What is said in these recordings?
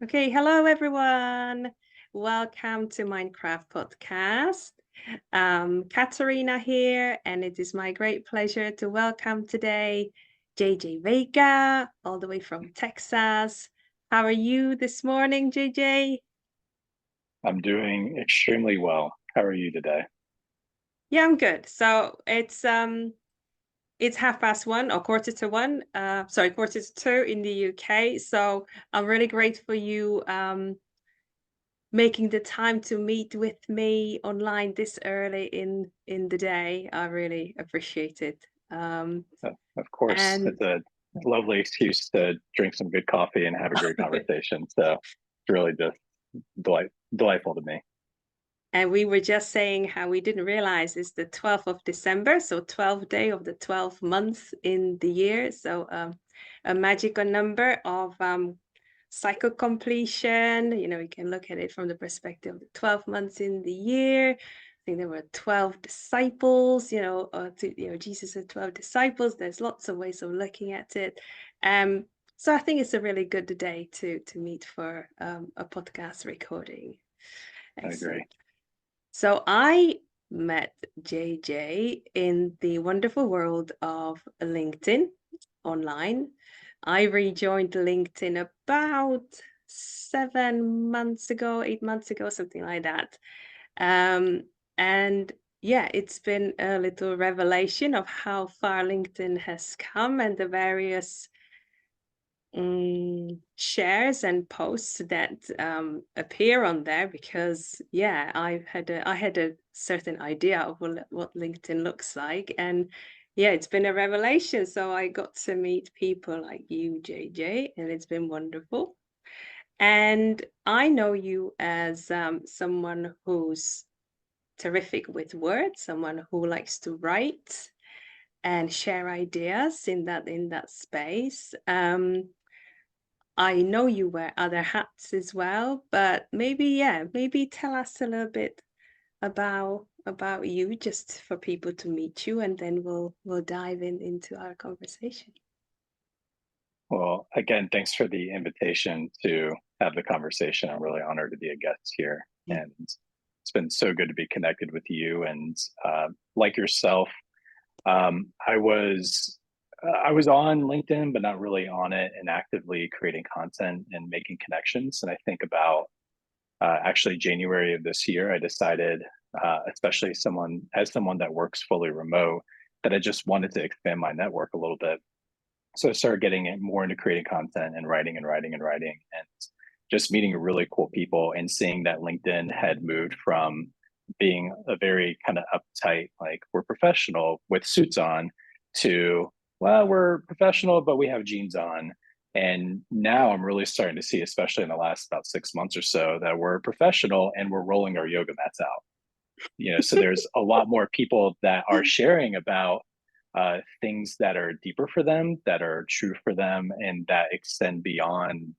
Okay, hello everyone. Welcome to Minecraft Podcast. Katarina here, and it is my great pleasure to welcome today JJ Vega, all the way from Texas. How are you this morning, JJ? I'm doing extremely well. How are you today? Yeah, I'm good. So it's 1:30 or quarter to one. Sorry, quarter to two in the UK. So I'm really grateful you making the time to meet with me online this early in the day. I really appreciate it. Of course, And it's a lovely excuse to drink some good coffee and have a great conversation. So it's really just delightful to me. and we were just saying how we didn't realize it's the 12th of December, so 12th day of the 12th month in the year. So a magical number of cycle completion. You can look at it from the perspective of the 12 months in the year. I think there were 12 disciples, Jesus had 12 disciples. There's lots of ways of looking at it. Um, so I think it's a really good day to meet for a podcast recording. I agree. Excellent. So I met JJ in the wonderful world of LinkedIn online. I rejoined LinkedIn about 7 months ago, 8 months ago, something like that. Um, and yeah, it's been a little revelation of how far LinkedIn has come and the various shares and posts that appear on there because yeah, I had a certain idea of what LinkedIn looks like, and yeah, it's been a revelation. So I got to meet people like you, JJ, and it's been wonderful. And I know you as someone who's terrific with words, someone who likes to write and share ideas in that space. I know you wear other hats as well, but maybe tell us a little bit about you just for people to meet you, and then we'll dive into our conversation. Well, again, thanks for the invitation to have the conversation. I'm really honored to be a guest here. Mm. And it's been so good to be connected with you. And like yourself, I was on LinkedIn, but not really on it and actively creating content and making connections. And I think about actually January of this year, I decided, especially someone that works fully remote, that I just wanted to expand my network a little bit. So I started getting it more into creating content and writing and writing and writing and just meeting really cool people and seeing that LinkedIn had moved from being a very kind of uptight, like we're professional with suits on, to, well, we're professional, but we have jeans on. And now I'm really starting to see, especially in the last about 6 months or so, that we're professional and we're rolling our yoga mats out. So there's a lot more people that are sharing about things that are deeper for them, that are true for them, and that extend beyond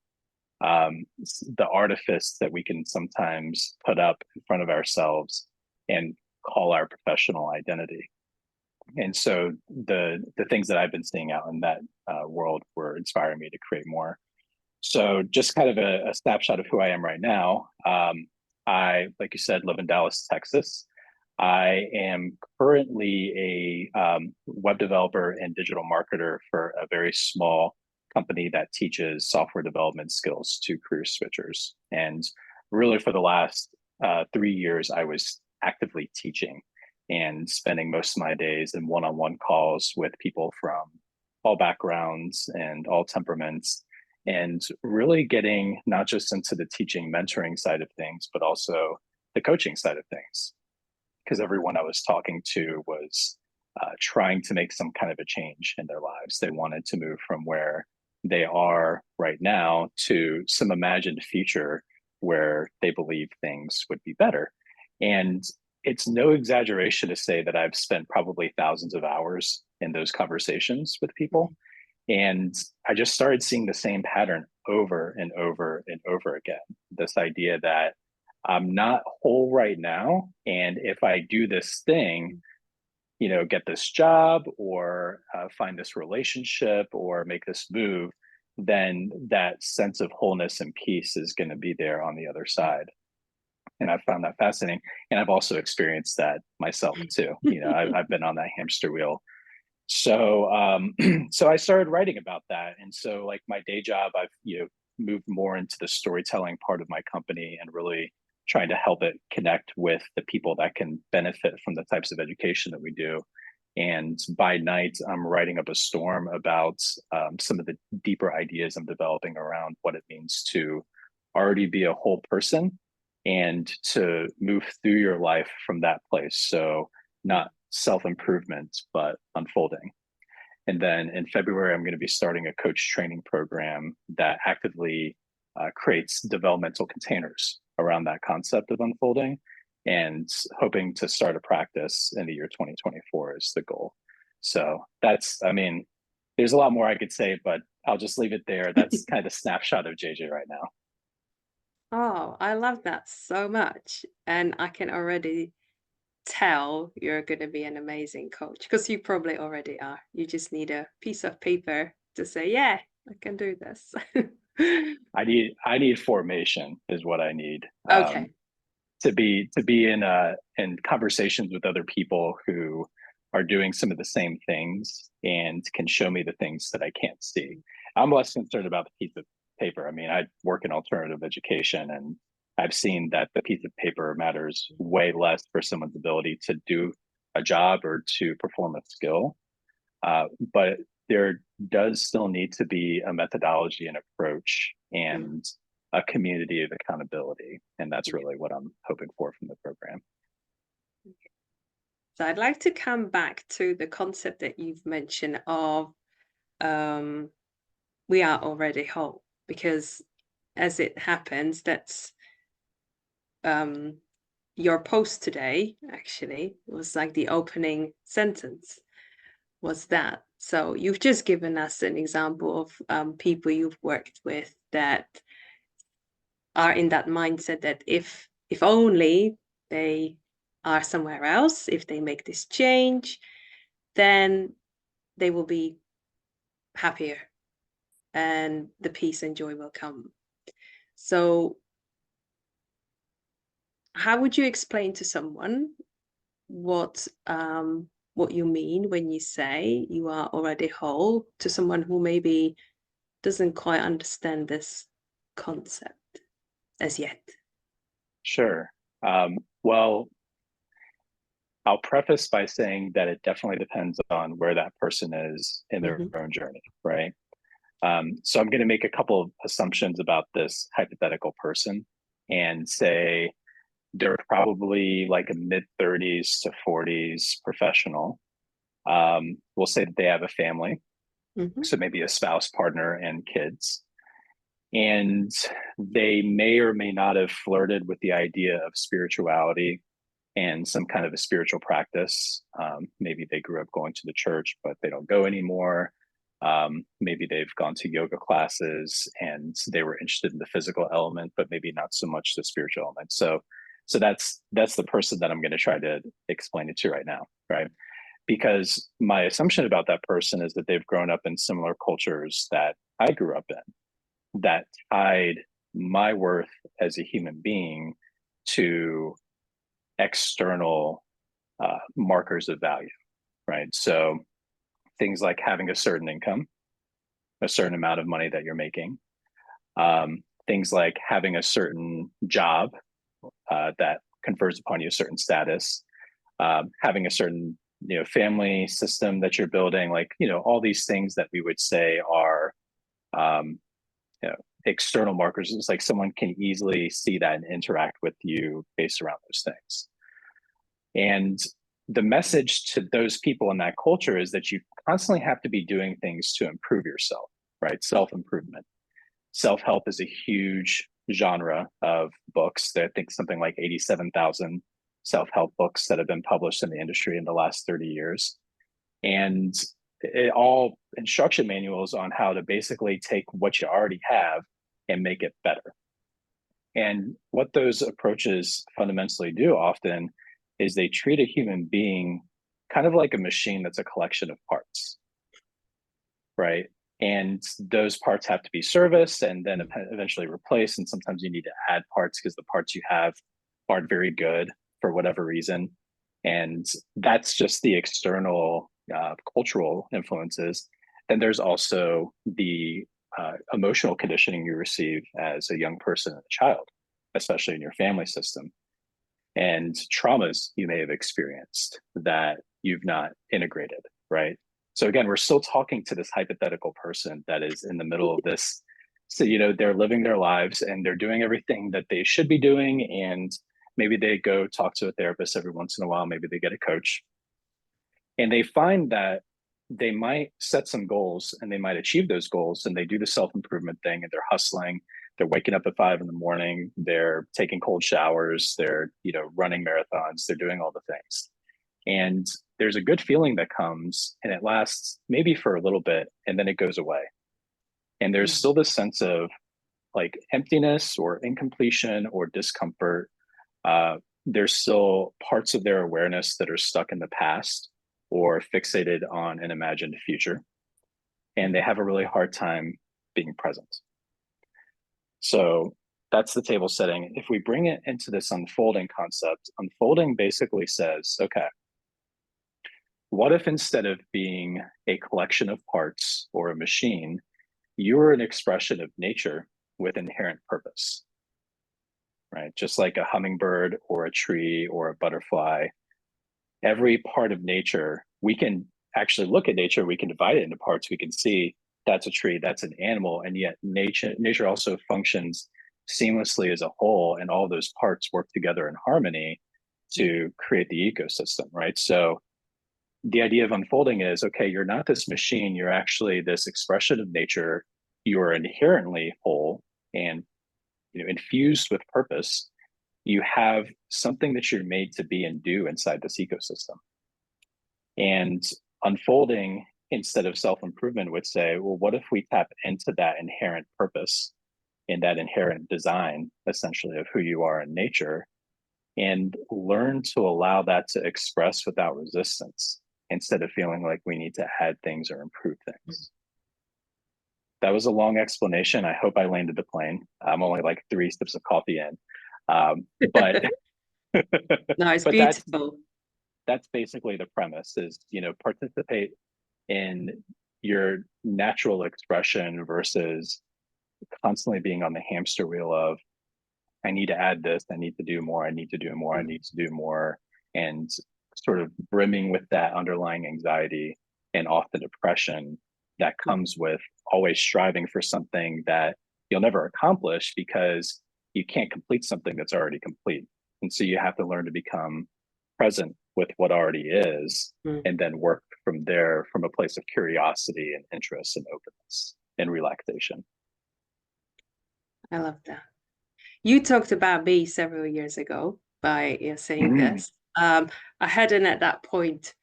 the artifice that we can sometimes put up in front of ourselves and call our professional identity. And so the things that I've been seeing out in that world were inspiring me to create more. So just kind of a snapshot of who I am right now. I, like you said, live in Dallas, Texas. I am currently a web developer and digital marketer for a very small company that teaches software development skills to career switchers. And really, for the last 3 years, I was actively teaching and spending most of my days in one-on-one calls with people from all backgrounds and all temperaments, and really getting not just into the teaching mentoring side of things, but also the coaching side of things. Because everyone I was talking to was trying to make some kind of a change in their lives. They wanted to move from where they are right now to some imagined future where they believe things would be better. And it's no exaggeration to say that I've spent probably thousands of hours in those conversations with people. And I just started seeing the same pattern over and over and over again. This idea that I'm not whole right now. And if I do this thing, get this job or find this relationship or make this move, then that sense of wholeness and peace is going to be there on the other side. And I found that fascinating. And I've also experienced that myself too. You know, I've been on that hamster wheel. So, so I started writing about that. And so like my day job, I've, moved more into the storytelling part of my company and really trying to help it connect with the people that can benefit from the types of education that we do. And by night, I'm writing up a storm about some of the deeper ideas I'm developing around what it means to already be a whole person and to move through your life from that place. So not self-improvement, but unfolding. And then in February, I'm going to be starting a coach training program that actively creates developmental containers around that concept of unfolding, and hoping to start a practice in the year 2024 is the goal. So that's, I mean, there's a lot more I could say, but I'll just leave it there. That's kind of a snapshot of JJ right now. Oh, I love that so much. And I can already tell you're going to be an amazing coach because you probably already are. You just need a piece of paper to say, yeah, I can do this. I need formation is what I need. Okay. To be in conversations with other people who are doing some of the same things and can show me the things that I can't see. I'm less concerned about the piece of paper. I mean, I work in alternative education, and I've seen that the piece of paper matters way less for someone's ability to do a job or to perform a skill. But there does still need to be a methodology and approach Mm. and a community of accountability. And that's really what I'm hoping for from the program. So I'd like to come back to the concept that you've mentioned of um, we are already whole, because as it happens, that's um, your post today actually was like the opening sentence was that. So you've just given us an example of people you've worked with that are in that mindset that if only they are somewhere else, if they make this change, then they will be happier and the peace and joy will come. So how would you explain to someone what you mean when you say you are already whole, to someone who maybe doesn't quite understand this concept as yet? Sure. Well, I'll preface by saying that it definitely depends on where that person is in their Hmm. own journey, right? So I'm going to make a couple of assumptions about this hypothetical person and say they're probably like a mid 30s to 40s professional. We'll say that they have a family, Hmm. so maybe a spouse, partner, and kids. And they may or may not have flirted with the idea of spirituality and some kind of a spiritual practice. Maybe they grew up going to the church, but they don't go anymore. Maybe they've gone to yoga classes and they were interested in the physical element, but maybe not so much the spiritual element. So that's the person that I'm going to try to explain it to right now, right? Because my assumption about that person is that they've grown up in similar cultures that I grew up in, that tied my worth as a human being to external markers of value, right? So things like having a certain income, a certain amount of money that you're making, things like having a certain job that confers upon you a certain status, having a certain family system that you're building, like all these things that we would say are um, you know, external markers. It's like someone can easily see that and interact with you based around those things. And the message to those people in that culture is that you constantly have to be doing things to improve yourself, right? Self improvement. Self help is a huge genre of books. I think something like 87,000 self help books that have been published in the industry in the last 30 years. And all instruction manuals on how to basically take what you already have and make it better. And what those approaches fundamentally do often is they treat a human being kind of like a machine that's a collection of parts, right? And those parts have to be serviced and then eventually replaced. And sometimes you need to add parts because the parts you have aren't very good for whatever reason. And that's just the external cultural influences. Then there's also the emotional conditioning you receive as a young person and a child, especially in your family system, and traumas you may have experienced that you've not integrated, right? So again, we're still talking to this hypothetical person that is in the middle of this. So, they're living their lives and they're doing everything that they should be doing. And maybe they go talk to a therapist every once in a while. Maybe they get a coach. And they find that they might set some goals and they might achieve those goals. And they do the self-improvement thing and they're hustling. They're waking up at 5 a.m. They're taking cold showers. They're, running marathons. They're doing all the things. And there's a good feeling that comes and it lasts maybe for a little bit and then it goes away. And there's still this sense of like emptiness or incompletion or discomfort. There's still parts of their awareness that are stuck in the past or fixated on an imagined future. And they have a really hard time being present. So that's the table setting. If we bring it into this unfolding concept, unfolding basically says, okay, what if instead of being a collection of parts or a machine, you're an expression of nature with inherent purpose, right? Just like a hummingbird or a tree or a butterfly, every part of nature, we can actually look at nature, we can divide it into parts, we can see that's a tree, that's an animal, and yet nature also functions seamlessly as a whole, and all those parts work together in harmony to create the ecosystem, right? So the idea of unfolding is, okay, you're not this machine, you're actually this expression of nature. You are inherently whole and infused with purpose. You have something that you're made to be and do inside this ecosystem. And unfolding, instead of self-improvement, would say, well, what if we tap into that inherent purpose and that inherent design, essentially, of who you are in nature, and learn to allow that to express without resistance, instead of feeling like we need to add things or improve things. That was a long explanation. I hope I landed the plane. I'm only like 3 sips of coffee in. But no, it's but beautiful. That's basically the premise is, participate in your natural expression versus constantly being on the hamster wheel of, I need to add this, I need to do more, I need to do more, I need to do more, and sort of brimming with that underlying anxiety and often depression that comes with always striving for something that you'll never accomplish because you can't complete something that's already complete. And so you have to learn to become present with what already is and then work from there from a place of curiosity and interest and openness and relaxation. I love that. You talked about me several years ago by saying this. I hadn't at that point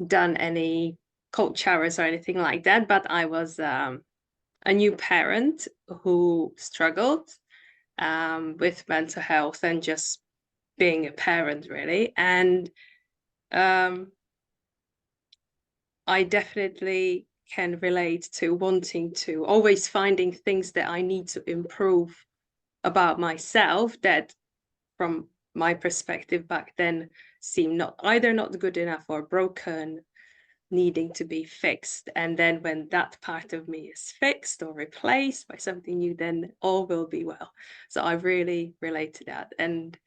done any cold showers or anything like that, but I was a new parent who struggled with mental health and just being a parent, really. And I definitely can relate to wanting to always finding things that I need to improve about myself that from my perspective back then seemed either not good enough or broken, needing to be fixed. And then when that part of me is fixed or replaced by something new, then all will be well. So I really relate to that. And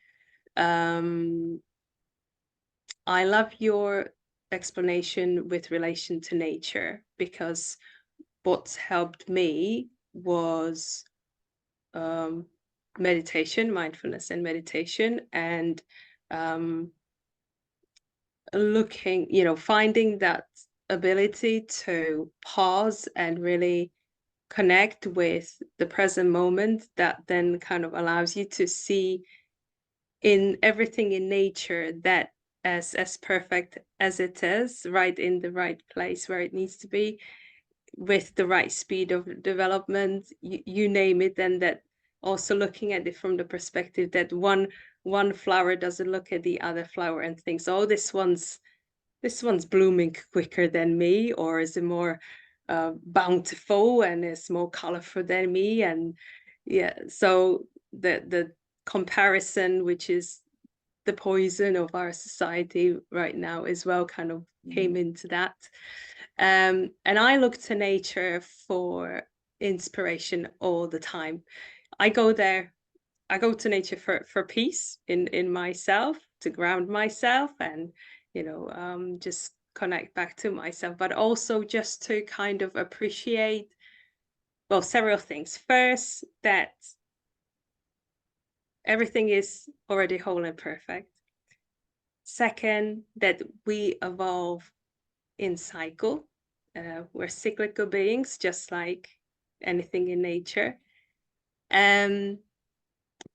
I love your explanation with relation to nature, because what's helped me was meditation, mindfulness and meditation, and finding that ability to pause and really connect with the present moment, that then kind of allows you to see in everything in nature that as perfect as it is, right in the right place where it needs to be, with the right speed of development, you name it. And that also looking at it from the perspective that one flower doesn't look at the other flower and thinks, oh, this one's blooming quicker than me, or is it more bountiful and is more colorful than me. And yeah, so the comparison, which is the poison of our society right now as well, kind of came into that. And I look to nature for inspiration all the time. I go to nature for peace in myself, to ground myself, and just connect back to myself, but also just to kind of appreciate, well, several things. First, that everything is already whole and perfect. Second, that we evolve in cycle. We're cyclical beings, just like anything in nature. That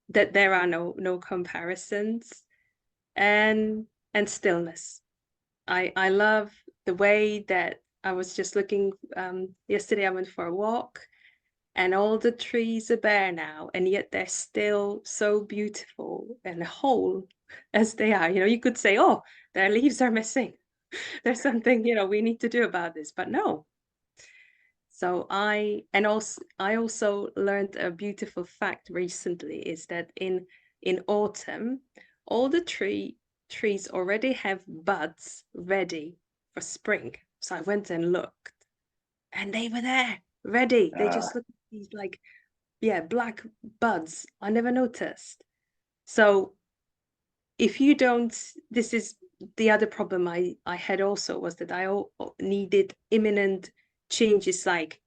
there are no comparisons, and stillness. I love the way that I was just looking yesterday. I went for a walk, and all the trees are bare now, and yet they're still so beautiful and whole as they are. You could say, oh, their leaves are missing. There's something, we need to do about this, but no. So I also learned a beautiful fact recently, is that in autumn, all the trees already have buds ready for spring. So I went and looked, and they were there, ready. They just looked at these, like, black buds. I never noticed. So if you don't, this is the other problem I had also, was that I needed imminent changes, like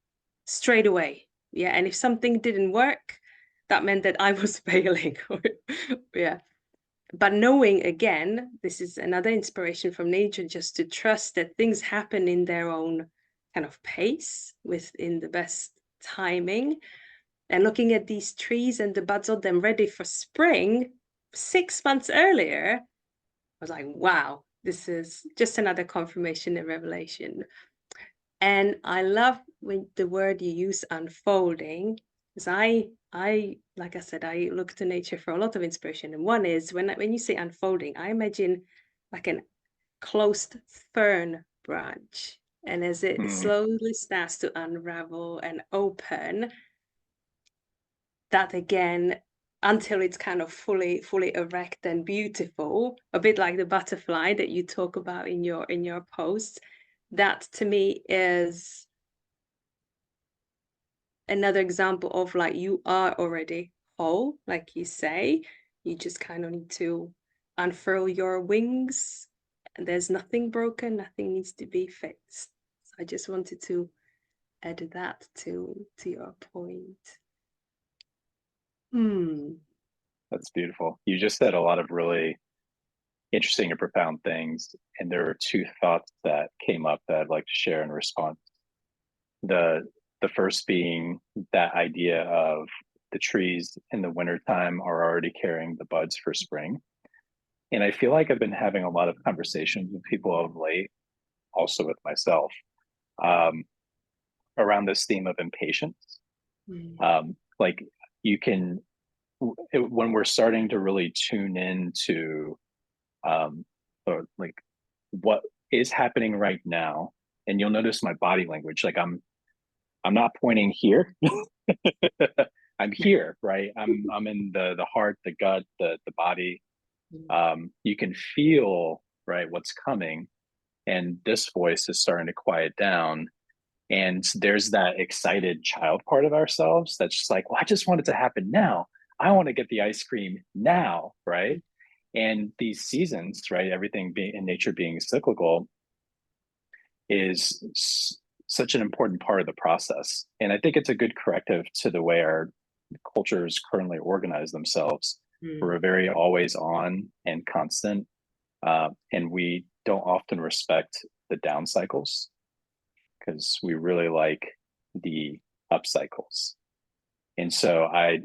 straight away. Yeah. And if something didn't work, that meant that I was failing. Yeah. But knowing, again, this is another inspiration from nature, just to trust that things happen in their own kind of pace, within the best timing. And looking at these trees and the buds on them ready for spring 6 months earlier, I was like, wow, this is just another confirmation and revelation. And I love when the word you use, unfolding, because I like I said, I look to nature for a lot of inspiration. And one is when you say unfolding, I imagine like an closed fern branch, and as it slowly starts to unravel and open, that again, until it's kind of fully erect and beautiful, a bit like the butterfly that you talk about in your posts. That to me is another example of, like, you are already whole, like you say. You just kind of need to unfurl your wings, and there's nothing broken, nothing needs to be fixed. So I just wanted to add that to your point. That's beautiful. You just said a lot of really interesting and profound things, and there are two thoughts that came up that I'd like to share in response. The first being that idea of the trees in the wintertime are already carrying the buds for spring. And I feel like I've been having a lot of conversations with people of late, also with myself, around this theme of impatience. Like, you can, when we're starting to really tune into like what is happening right now, and you'll notice my body language, like I'm not pointing here. I'm here, right? I'm in the heart, the gut, the body. You can feel, right, what's coming, and this voice is starting to quiet down. And there's that excited child part of ourselves that's just like, well, I just want it to happen now. I want to get the ice cream now, right? And these seasons, right, everything being in nature being cyclical, is such an important part of the process. And I think it's a good corrective to the way our cultures currently organize themselves. We're very always on and constant, and we don't often respect the down cycles, because we really like the up cycles. And so I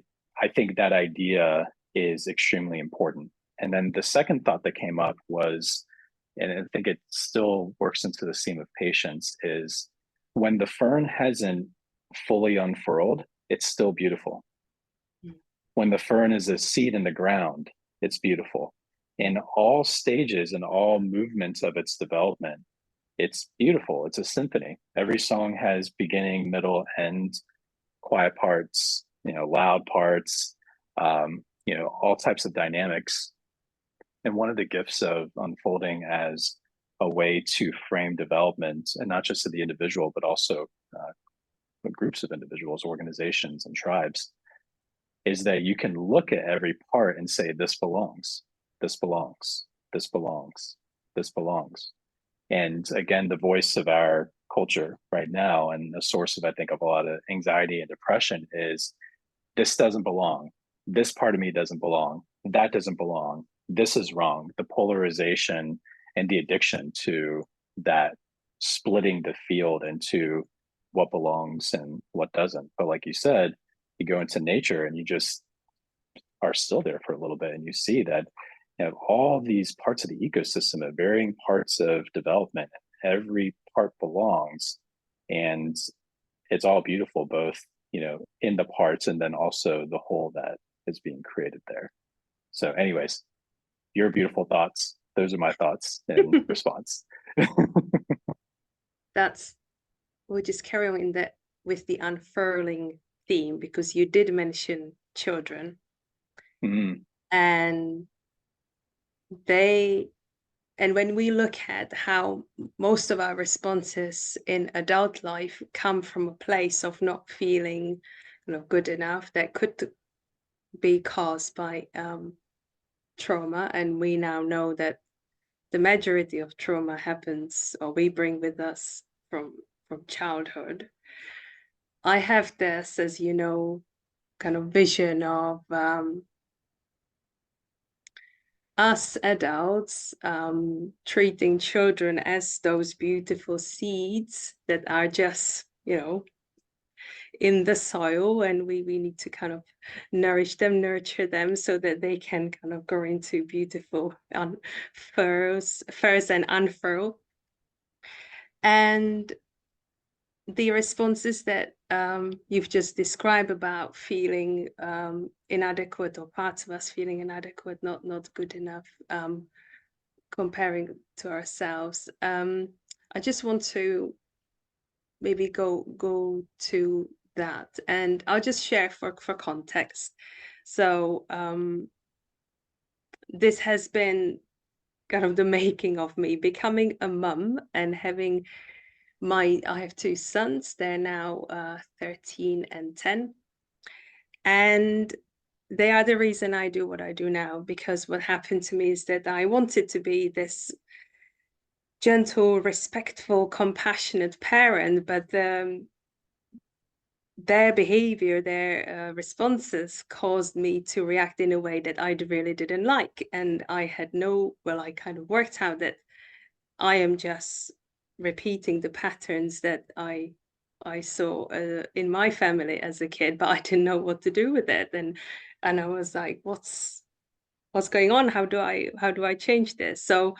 think that idea is extremely important. And then the second thought that came up was, and I think it still works into the theme of patience, is when the fern hasn't fully unfurled, it's still beautiful. When the fern is a seed in the ground, it's beautiful. In all stages and all movements of its development, it's beautiful. It's a symphony. Every song has beginning, middle, end, quiet parts, loud parts, all types of dynamics. And one of the gifts of unfolding as a way to frame development, and not just of the individual, but also groups of individuals, organizations, and tribes, is that you can look at every part and say, this belongs, this belongs, this belongs, this belongs. And again, the voice of our culture right now, and the source of, I think, of a lot of anxiety and depression is, this doesn't belong. This part of me doesn't belong. That doesn't belong. This is wrong. The polarization and the addiction to that, splitting the field into what belongs and what doesn't. But like you said, you go into nature and you just are still there for a little bit, and you see that all these parts of the ecosystem at varying parts of development, every part belongs, and it's all beautiful, both in the parts and then also the whole that is being created there. So anyways, your beautiful thoughts, those are my thoughts in response. That's, we'll just carry on in that with the unfurling theme, because you did mention children. And when we look at how most of our responses in adult life come from a place of not feeling good enough, that could be caused by trauma. And we now know that the majority of trauma happens, or we bring with us from childhood. I have this, as you know, kind of vision of us adults treating children as those beautiful seeds that are just, in the soil, and we need to kind of nourish them, nurture them, so that they can kind of grow into beautiful furs and unfurl. And the responses that you've just described about feeling inadequate, or parts of us feeling inadequate, not good enough, comparing to ourselves. I just want to maybe go to that, and I'll just share for context. So this has been kind of the making of me becoming a mum and having I have two sons. They're now 13 and 10. And they are the reason I do what I do now, because what happened to me is that I wanted to be this gentle, respectful, compassionate parent, but their behavior, their responses caused me to react in a way that I really didn't like. And I kind of worked out that I am just repeating the patterns that I saw in my family as a kid, but I didn't know what to do with it. And I was like, what's going on? How do I change this? So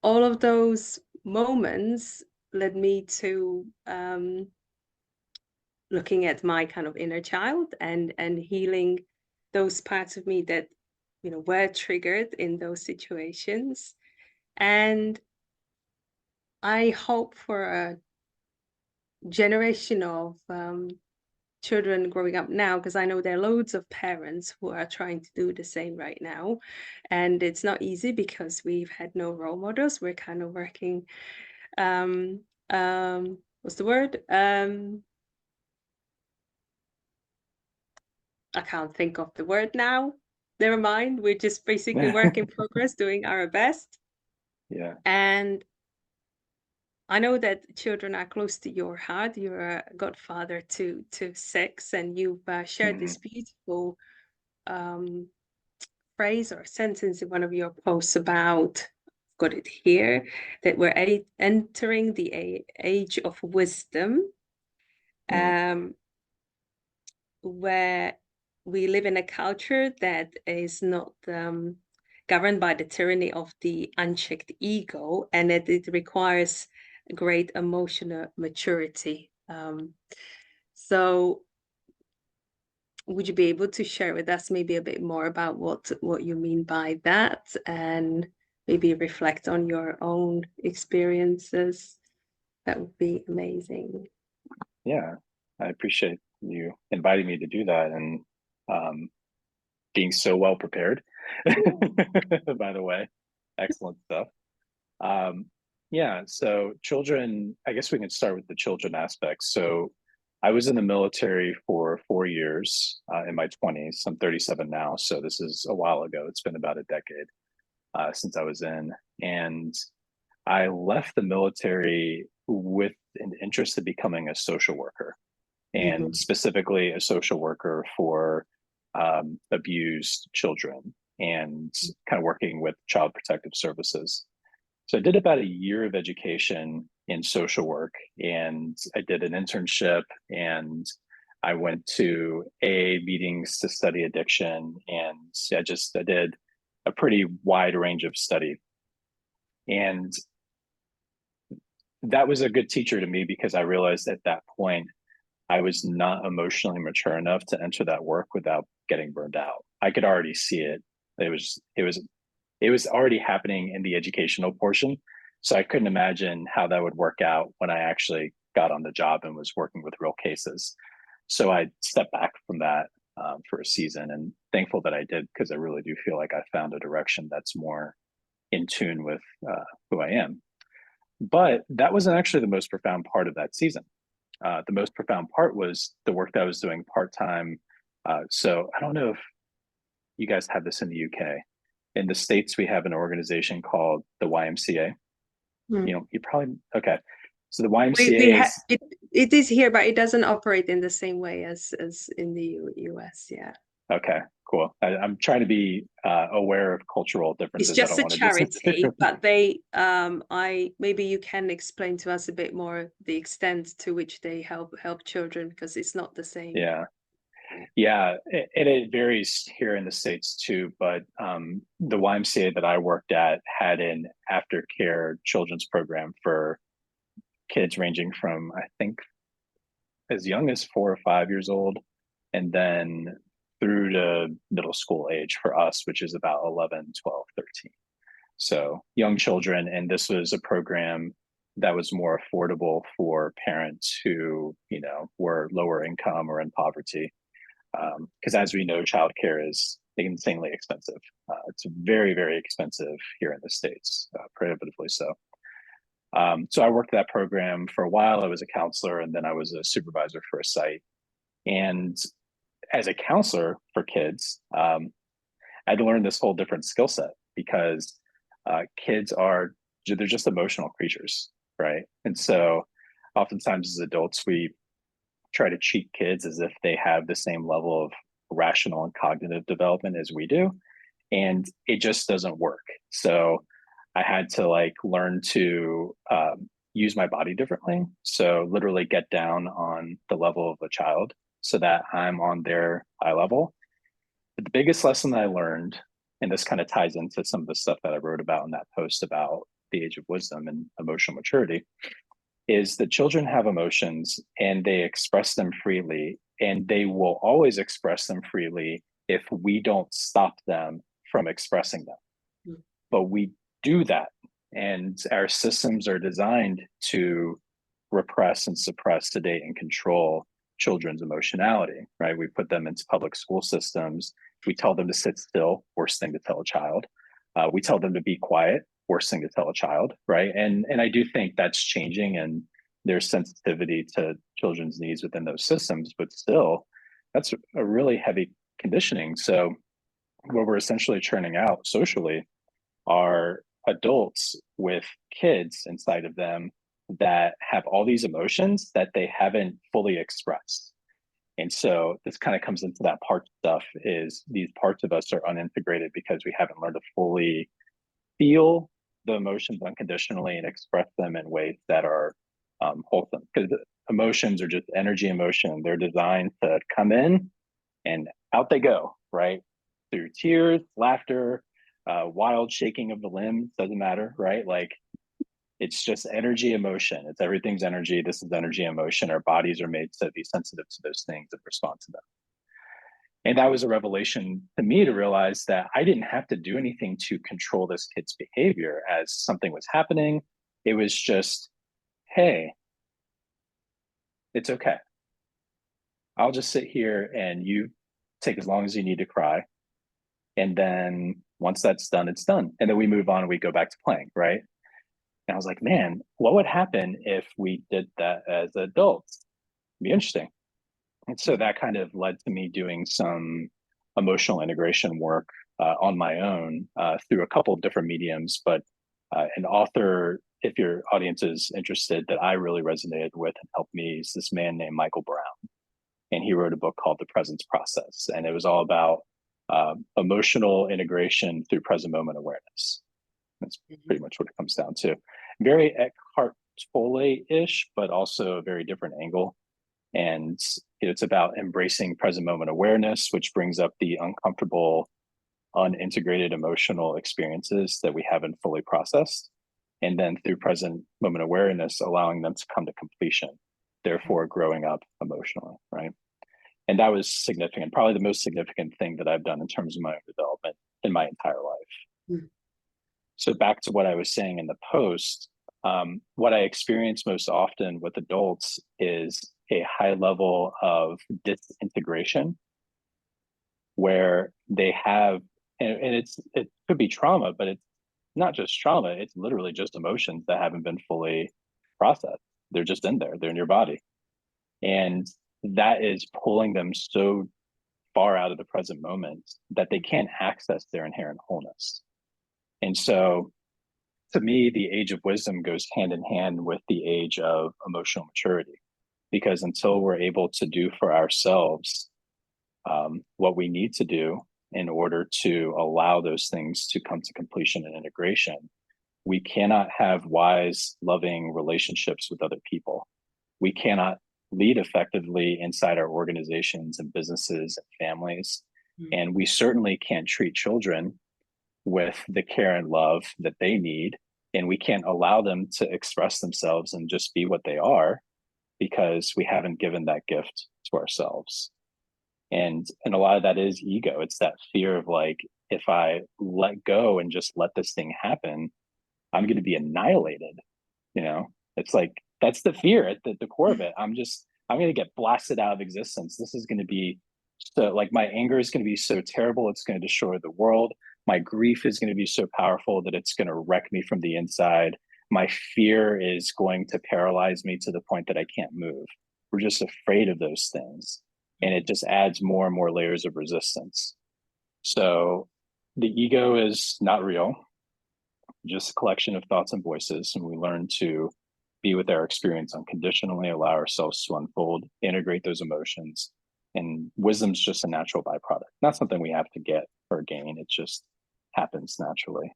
all of those moments led me to looking at my kind of inner child and healing those parts of me that were triggered in those situations. And I hope for a generation of children growing up now, because I know there are loads of parents who are trying to do the same right now, and it's not easy because we've had no role models. We're kind of working what's the word, I can't think of the word now, never mind. We're just basically work in progress, doing our best. Yeah. And I know that children are close to your heart. You're a godfather to 6, and you've shared this beautiful phrase or sentence in one of your posts about, I've got it here, that we're entering the age of wisdom, where we live in a culture that is not governed by the tyranny of the unchecked ego, and that it requires great emotional maturity. So would you be able to share with us maybe a bit more about what you mean by that, and maybe reflect on your own experiences. That would be amazing. Yeah, I appreciate you inviting me to do that, and being so well prepared. By the way, excellent stuff. Yeah, so children, I guess we can start with the children aspect. So I was in the military for 4 years in my 20s. I'm 37 now, so this is a while ago. It's been about a decade since I was in. And I left the military with an interest in becoming a social worker, and specifically a social worker for abused children, and kind of working with child protective services. So I did about a year of education in social work, and I did an internship, and I went to AA meetings to study addiction, and I did a pretty wide range of study. And that was a good teacher to me, because I realized at that point I was not emotionally mature enough to enter that work without getting burned out. I could already see it. It was already happening in the educational portion. So I couldn't imagine how that would work out when I actually got on the job and was working with real cases. So I stepped back from that for a season, and thankful that I did, because I really do feel like I found a direction that's more in tune with who I am. But that wasn't actually the most profound part of that season. The most profound part was the work that I was doing part-time. So I don't know if you guys have this in the UK. In the States, we have an organization called the YMCA. You probably, okay. So the YMCA is, it is here, but it doesn't operate in the same way as in the US. Yeah. okay, cool. I'm trying to be aware of cultural It's differences. I just don't a want to charity, but they maybe you can explain to us a bit more the extent to which they help children, because it's not the same. Yeah. Yeah, it varies here in the States too, but the YMCA that I worked at had an aftercare children's program for kids ranging from, I think, as young as 4 or 5 years old, and then through to middle school age for us, which is about 11, 12, 13. So young children. And this was a program that was more affordable for parents who, were lower income or in poverty. Because as we know, childcare is insanely expensive. It's very, very expensive here in the States, prohibitively so. So I worked that program for a while. I was a counselor, and then I was a supervisor for a site. And as a counselor for kids, I had to learn this whole different skill set, because kids they're just emotional creatures, right? And so oftentimes as adults, we try to treat kids as if they have the same level of rational and cognitive development as we do, and it just doesn't work. So I had to learn to use my body differently. So literally get down on the level of a child so that I'm on their eye level. But the biggest lesson that I learned, and this kind of ties into some of the stuff that I wrote about in that post about the age of wisdom and emotional maturity, is that children have emotions and they express them freely, and they will always express them freely if we don't stop them from expressing them. But we do that, and our systems are designed to repress and suppress, sedate, and control children's emotionality, right? We put them into public school systems. We tell them to sit still, worst thing to tell a child. We tell them to be quiet, worst thing to tell a child, right? And I do think that's changing, and there's sensitivity to children's needs within those systems, but still, that's a really heavy conditioning. So what we're essentially churning out socially are adults with kids inside of them that have all these emotions that they haven't fully expressed. And so this kind of comes into that part stuff, is these parts of us are unintegrated because we haven't learned to fully feel the emotions unconditionally and express them in ways that are wholesome. Because emotions are just energy emotion. They're designed to come in and out they go, right? Through tears, laughter, wild shaking of the limbs, doesn't matter, right? It's just energy emotion. It's everything's energy. This is energy emotion. Our bodies are made to be sensitive to those things and respond to them. And that was a revelation to me to realize that I didn't have to do anything to control this kid's behavior as something was happening. It was just, hey, it's okay. I'll just sit here and you take as long as you need to cry. And then once that's done, it's done. And then we move on and we go back to playing, right? And I was like, man, what would happen if we did that as adults? It'd be interesting. And so that kind of led to me doing some emotional integration work on my own through a couple of different mediums. But an author, if your audience is interested, that I really resonated with and helped me is this man named Michael Brown. And he wrote a book called The Presence Process. And it was all about emotional integration through present moment awareness. That's pretty much what it comes down to. Very Eckhart Tolle-ish, but also a very different angle. And it's about embracing present moment awareness, which brings up the uncomfortable, unintegrated emotional experiences that we haven't fully processed. And then through present moment awareness, allowing them to come to completion, therefore growing up emotionally, right? And that was significant, probably the most significant thing that I've done in terms of my own development in my entire life. Mm. So back to what I was saying in the post, what I experience most often with adults is a high level of disintegration where they have, and it could be trauma, but it's not just trauma, it's literally just emotions that haven't been fully processed. They're just in there, they're in your body. And that is pulling them so far out of the present moment that they can't access their inherent wholeness. And so to me, the age of wisdom goes hand in hand with the age of emotional maturity, because until we're able to do for ourselves what we need to do in order to allow those things to come to completion and integration, we cannot have wise, loving relationships with other people. We cannot lead effectively inside our organizations and businesses and families. Mm-hmm. And we certainly can't treat children with the care and love that they need. And we can't allow them to express themselves and just be what they are because we haven't given that gift to ourselves. And a lot of that is ego. It's that fear of like, if I let go and just let this thing happen, I'm going to be annihilated. You know, it's like, that's the fear at the core of it. I'm going to get blasted out of existence. This is going to be so, like, my anger is going to be so terrible. It's going to destroy the world. My grief is going to be so powerful that it's going to wreck me from the inside. My fear is going to paralyze me to the point that I can't move. We're just afraid of those things. And it just adds more and more layers of resistance. So the ego is not real, just a collection of thoughts and voices. And we learn to be with our experience unconditionally, allow ourselves to unfold, integrate those emotions. And wisdom's just a natural byproduct, not something we have to get or gain. It just happens naturally.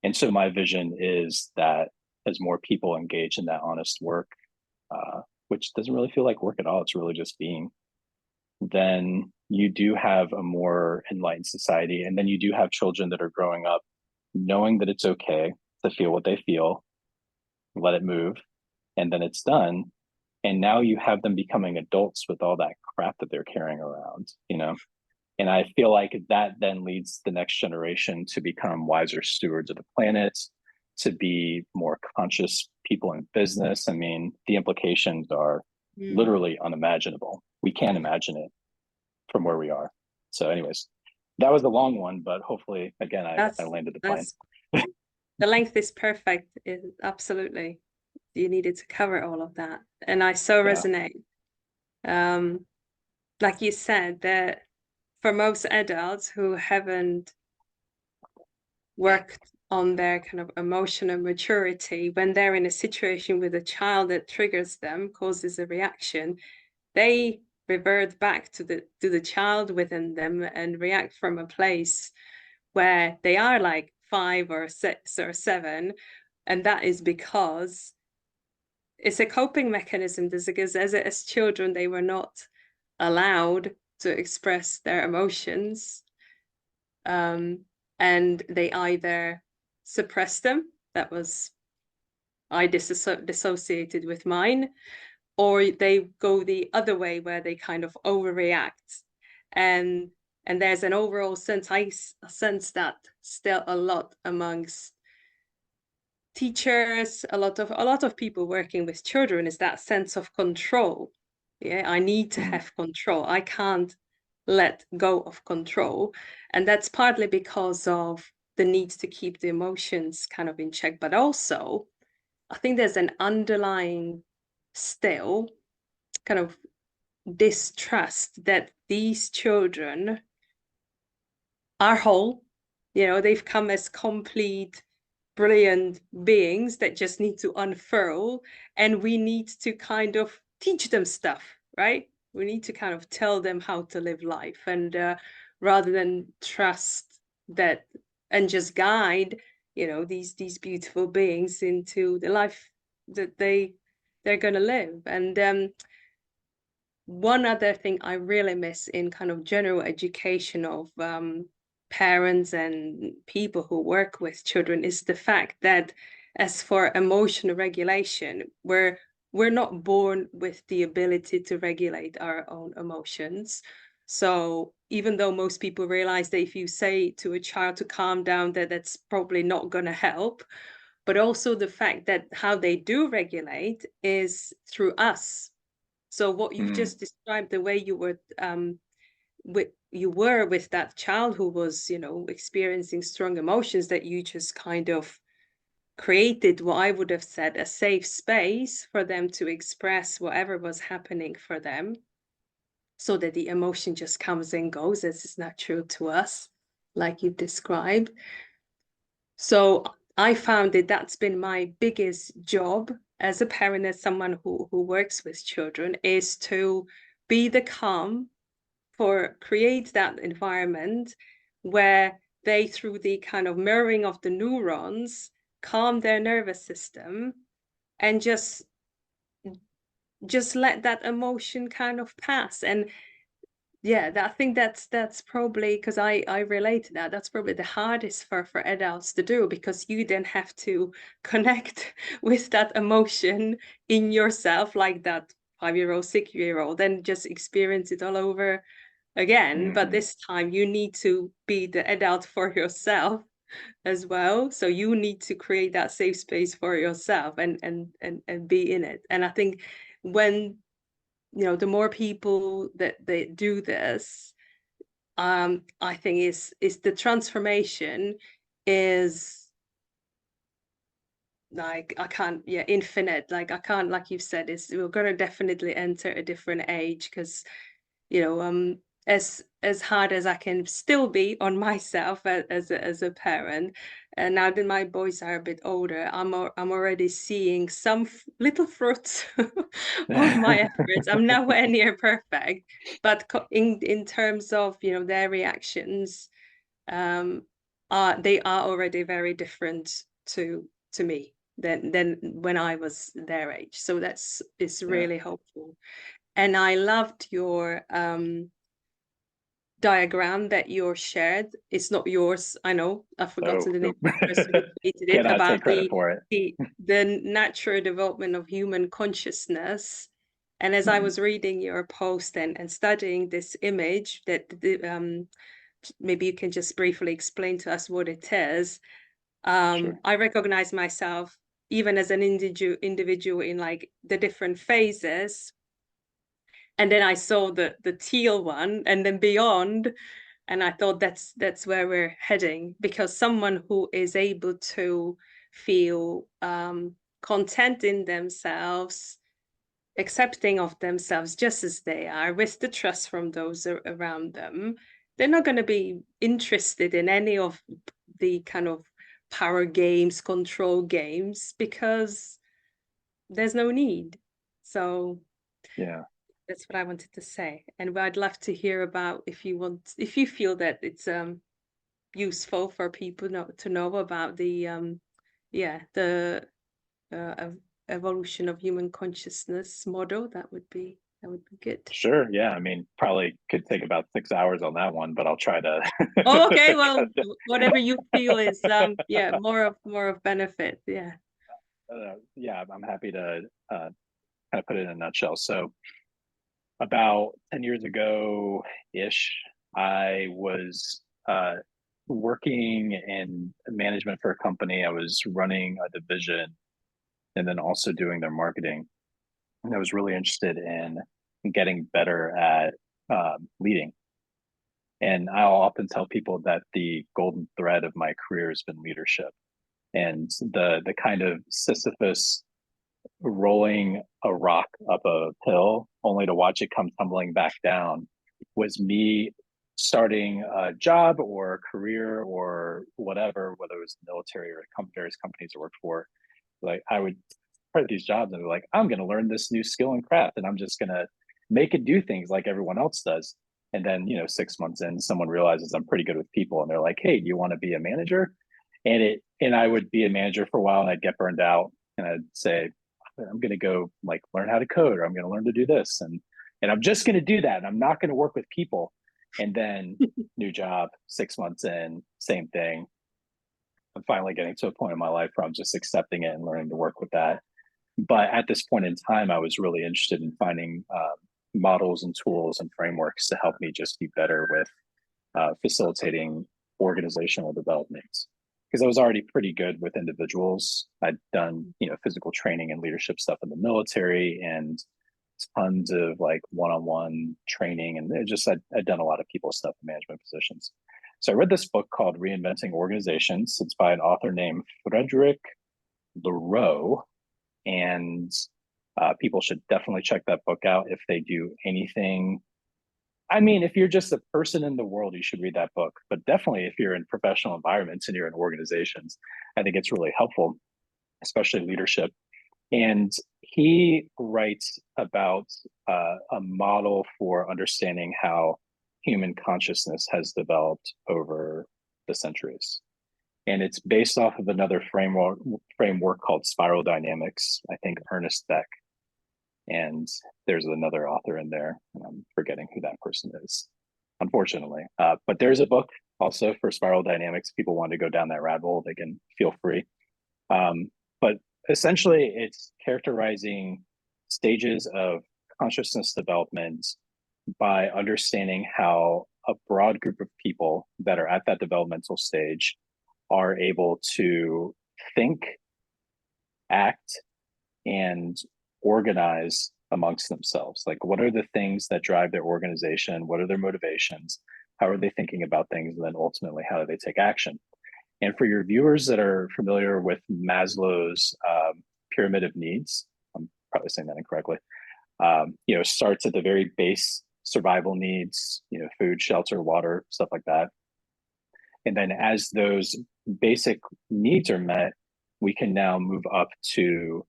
And so my vision is that as more people engage in that honest work, which doesn't really feel like work at all, it's really just being, then you do have a more enlightened society. And then you do have children that are growing up knowing that it's okay to feel what they feel, let it move, and then it's done. And now you have them becoming adults with all that crap that they're carrying around, you know? And I feel like that then leads the next generation to become wiser stewards of the planet, to be more conscious people in business. I mean, the implications are literally unimaginable. We can't imagine it from where we are. So anyways, that was a long one, but hopefully, again, I landed the plane. The length is perfect. Absolutely. You needed to cover all of that. And I so resonate. Like you said, that for most adults who haven't worked on their kind of emotional maturity, when they're in a situation with a child that triggers them, causes a reaction, they revert back to the child within them and react from a place where they are like 5 or 6 or 7. And that is because it's a coping mechanism, because as children, they were not allowed to express their emotions. And they either suppressed them, that was, I dissociated with mine, or they go the other way where they kind of overreact. And And there's an overall sense, I sense that still a lot amongst teachers, a lot of people working with children, is that sense of control. Yeah, I need to have control. I can't let go of control. And that's partly because of the need to keep the emotions kind of in check, but also I think there's an underlying still kind of distrust that these children are whole. You know, they've come as complete, brilliant beings that just need to unfurl, and we need to kind of teach them stuff, right? We need to kind of tell them how to live life, and rather than trust that and just guide, you know, these beautiful beings into the life that they're gonna live. And one other thing I really miss in kind of general education of parents and people who work with children is the fact that, as for emotional regulation, we're not born with the ability to regulate our own emotions. So even though most people realize that if you say to a child to calm down, that that's probably not going to help, but also the fact that how they do regulate is through us. So what you've just described, the way you were with that child who was, you know, experiencing strong emotions, that you just kind of created what I would have said a safe space for them to express whatever was happening for them, so that the emotion just comes and goes as is natural to us, like you've described. So I found that that's been my biggest job as a parent, as someone who works with children, is to be the calm, for create that environment where they, through the kind of mirroring of the neurons, calm their nervous system and just let that emotion kind of pass. And yeah, I think that's probably, because I relate to that, that's probably the hardest for adults to do, because you then have to connect with that emotion in yourself, like that 5-year-old, 6-year-old, and just experience it all over again. But this time you need to be the adult for yourself as well. So you need to create that safe space for yourself and be in it. And I think when, you know, the more people that they do this, I think is the transformation is like, I can't, yeah, infinite. Like I can't, like you've said, is we're gonna definitely enter a different age, because, you know, as hard as I can still be on myself as a parent, and now that my boys are a bit older, I'm already seeing some little fruits of my efforts. I'm nowhere near perfect, but in terms of, you know, their reactions, they are already very different to me than when I was their age. So it's really hopeful. And I loved your diagram that you shared. It's not yours, I know. I've forgotten the name of the person who created it, Cannot about take credit for it. the natural development of human consciousness. And as I was reading your post and studying this image, that maybe you can just briefly explain to us what it is. Sure. I recognize myself even as an individual in like the different phases. And then I saw the teal one, and then beyond, and I thought that's where we're heading, because someone who is able to feel content in themselves, accepting of themselves just as they are, with the trust from those around them, they're not going to be interested in any of the kind of power games, control games, because there's no need. So Yeah. that's what I wanted to say. And I'd love to hear about, if you feel that it's useful for people to know about the the evolution of human consciousness model. That would be good. Sure. Yeah. I mean, probably could take about 6 hours on that one, but I'll try to. Oh, okay. Well, whatever you feel is more of benefit. Yeah. Yeah, I'm happy to kind of put it in a nutshell. So about 10 years ago ish, I was working in management for a company. I was running a division and then also doing their marketing. And I was really interested in getting better at leading. And I'll often tell people that the golden thread of my career has been leadership. And the kind of Sisyphus rolling a rock up a hill only to watch it come tumbling back down was me starting a job or a career or whatever, whether it was military or various companies I worked for. Like I would start these jobs and be like, I'm going to learn this new skill and craft and I'm just going to make it do things like everyone else does. And then, 6 months in, someone realizes I'm pretty good with people and they're like, hey, do you want to be a manager? And I would be a manager for a while and I'd get burned out and I'd say, I'm going to go like learn how to code or I'm going to learn to do this. And I'm just going to do that. And I'm not going to work with people. And then new job, 6 months in, same thing. I'm finally getting to a point in my life where I'm just accepting it and learning to work with that. But at this point in time, I was really interested in finding models and tools and frameworks to help me just be better with facilitating organizational development. Because I was already pretty good with individuals. I'd done, physical training and leadership stuff in the military and tons of like one-on-one training. And I'd done a lot of people stuff in management positions. So I read this book called Reinventing Organizations. It's by an author named Frederick Leroux. And people should definitely check that book out if they do anything. I mean, if you're just a person in the world, you should read that book. But definitely if you're in professional environments and you're in organizations, I think it's really helpful, especially leadership. And he writes about a model for understanding how human consciousness has developed over the centuries. And it's based off of another framework called spiral dynamics, I think Ernest Beck. And there's another author in there, and I'm forgetting who that person is, unfortunately. But there's a book also for spiral dynamics. People want to go down that rabbit hole, they can feel free. But essentially, it's characterizing stages of consciousness development by understanding how a broad group of people that are at that developmental stage are able to think, act, and organize amongst themselves. Like, what are the things that drive their organization? What are their motivations? How are they thinking about things? And then ultimately, how do they take action? And for your viewers that are familiar with Maslow's pyramid of needs, I'm probably saying that incorrectly, starts at the very base survival needs, food, shelter, water, stuff like that. And then as those basic needs are met, we can now move up to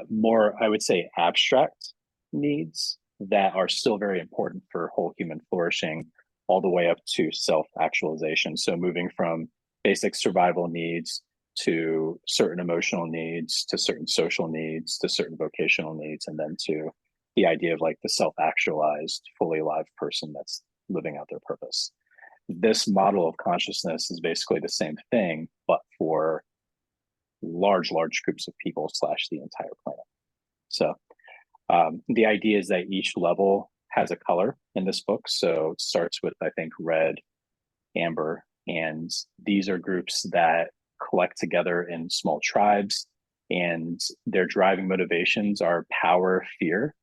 more, I would say, abstract needs that are still very important for whole human flourishing, all the way up to self-actualization. So moving from basic survival needs to certain emotional needs, to certain social needs, to certain vocational needs, and then to the idea of like the self-actualized, fully alive person that's living out their purpose. This model of consciousness is basically the same thing, but for large groups of people / the entire planet. So the idea is that each level has a color in this book. So it starts with, I think, red, amber, and these are groups that collect together in small tribes, and their driving motivations are power, fear,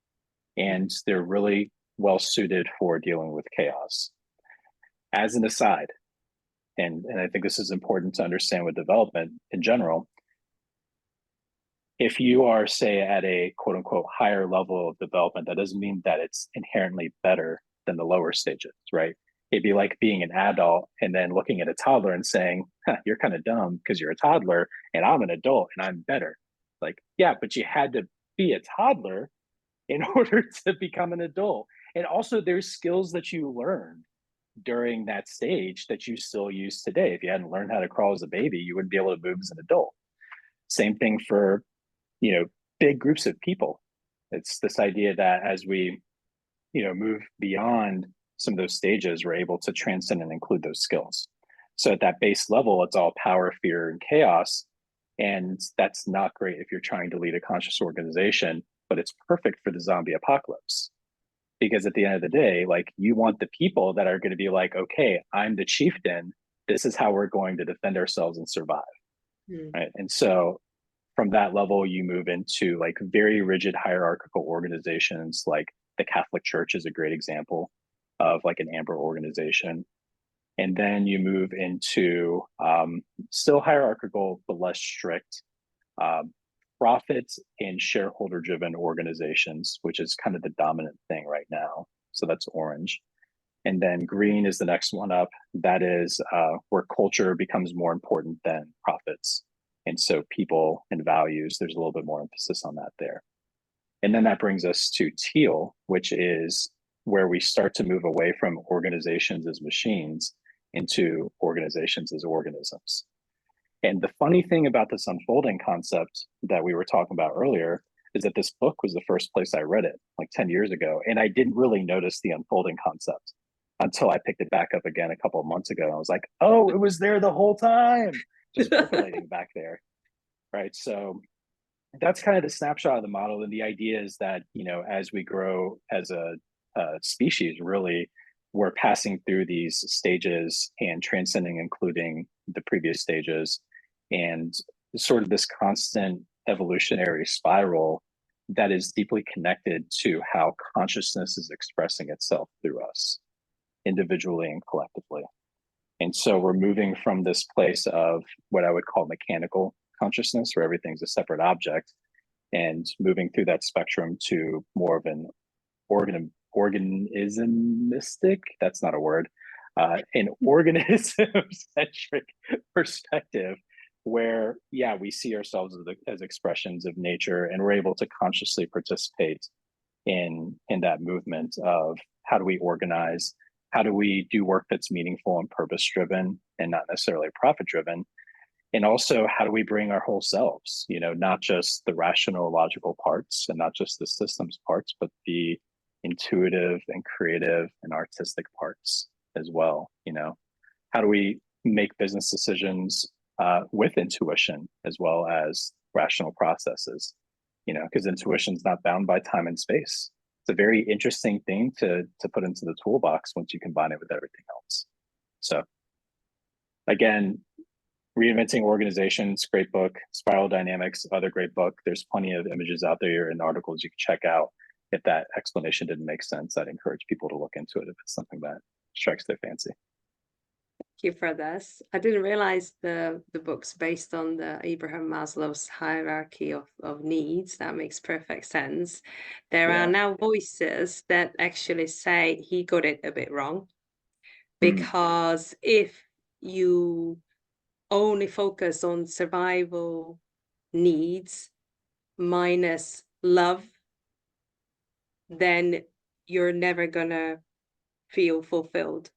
and they're really well suited for dealing with chaos. As an aside, and I think this is important to understand with development in general, if you are, say, at a quote unquote higher level of development, that doesn't mean that it's inherently better than the lower stages, right? It'd be like being an adult and then looking at a toddler and saying, you're kind of dumb because you're a toddler and I'm an adult and I'm better. Like, yeah, but you had to be a toddler in order to become an adult. And also there's skills that you learned during that stage that you still use today. If you hadn't learned how to crawl as a baby, you wouldn't be able to move as an adult. Same thing for, big groups of people. It's this idea that as we, move beyond some of those stages, we're able to transcend and include those skills. So at that base level, it's all power, fear, and chaos. And that's not great if you're trying to lead a conscious organization, but it's perfect for the zombie apocalypse. because at the end of the day, like, you want the people that are going to be like, okay, I'm the chieftain. This is how we're going to defend ourselves and survive. Mm. Right. And so from that level, you move into like very rigid hierarchical organizations. Like the Catholic Church is a great example of like an amber organization. And then you move into still hierarchical, but less strict um, profit and shareholder driven organizations, which is kind of the dominant thing right now. So that's orange. And then green is the next one up. That is where culture becomes more important than profits. And so people and values, there's a little bit more emphasis on that there. And then that brings us to teal, which is where we start to move away from organizations as machines into organizations as organisms. And the funny thing about this unfolding concept that we were talking about earlier is that this book was the first place I read it like 10 years ago. And I didn't really notice the unfolding concept until I picked it back up again a couple of months ago. And I was like, oh, it was there the whole time, just percolating back there. Right. So that's kind of the snapshot of the model. And the idea is that, you know, as we grow as a species, really, we're passing through these stages and transcending, including the previous stages, and sort of this constant evolutionary spiral that is deeply connected to how consciousness is expressing itself through us individually and collectively. And so we're moving from this place of what I would call mechanical consciousness, where everything's a separate object, and moving through that spectrum to more of an organismistic, that's not a word, an organism-centric perspective, where, yeah, we see ourselves as expressions of nature, and we're able to consciously participate in that movement of how do we organize, how do we do work that's meaningful and purpose driven and not necessarily profit driven, and also how do we bring our whole selves, you know, not just the rational logical parts and not just the systems parts, but the intuitive and creative and artistic parts as well. You know, how do we make business decisions with intuition as well as rational processes, you know, because intuition is not bound by time and space. It's a very interesting thing to put into the toolbox once you combine it with everything else. So again, Reinventing Organizations, great book. Spiral Dynamics, other great book. There's plenty of images out there and articles you can check out. If that explanation didn't make sense, I'd encourage people to look into it if it's something that strikes their fancy. Thank you for this. I didn't realize the book's based on the Abraham Maslow's hierarchy of needs. That makes perfect sense. There are now voices that actually say he got it a bit wrong, because if you only focus on survival needs minus love, then you're never gonna feel fulfilled,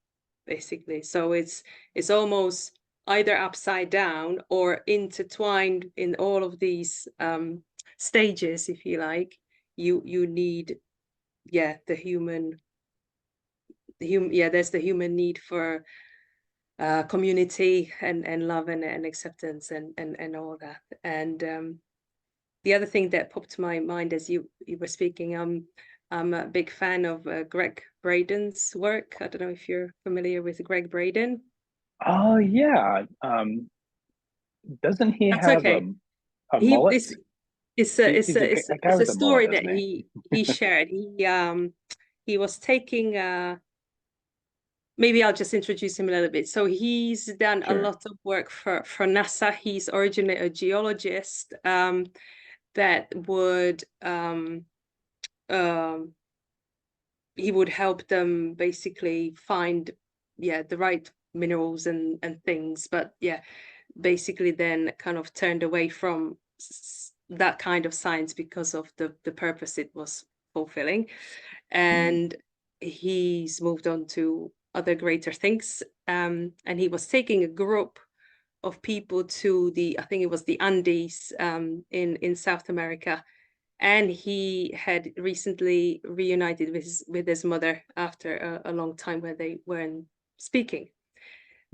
basically. So it's almost either upside down or intertwined in all of these stages, if you like. You need, yeah, there's the human need for community and love and acceptance and all that. And the other thing that popped to my mind as you were speaking, I'm a big fan of Greg Braden's work. I don't know if you're familiar with Greg Braden. Oh yeah. Doesn't he That's have okay. a mullet? This it's a He's a guy it's a with a mullet, story that isn't he? he shared. He was taking maybe I'll just introduce him a little bit. So he's done a Sure. lot of work for NASA. He's originally a geologist that would he would help them basically find the right minerals and things, but basically then kind of turned away from that kind of science because of the purpose it was fulfilling, and he's moved on to other greater things, and he was taking a group of people to I think it was the Andes in South America, and he had recently reunited with his mother after a long time where they weren't speaking.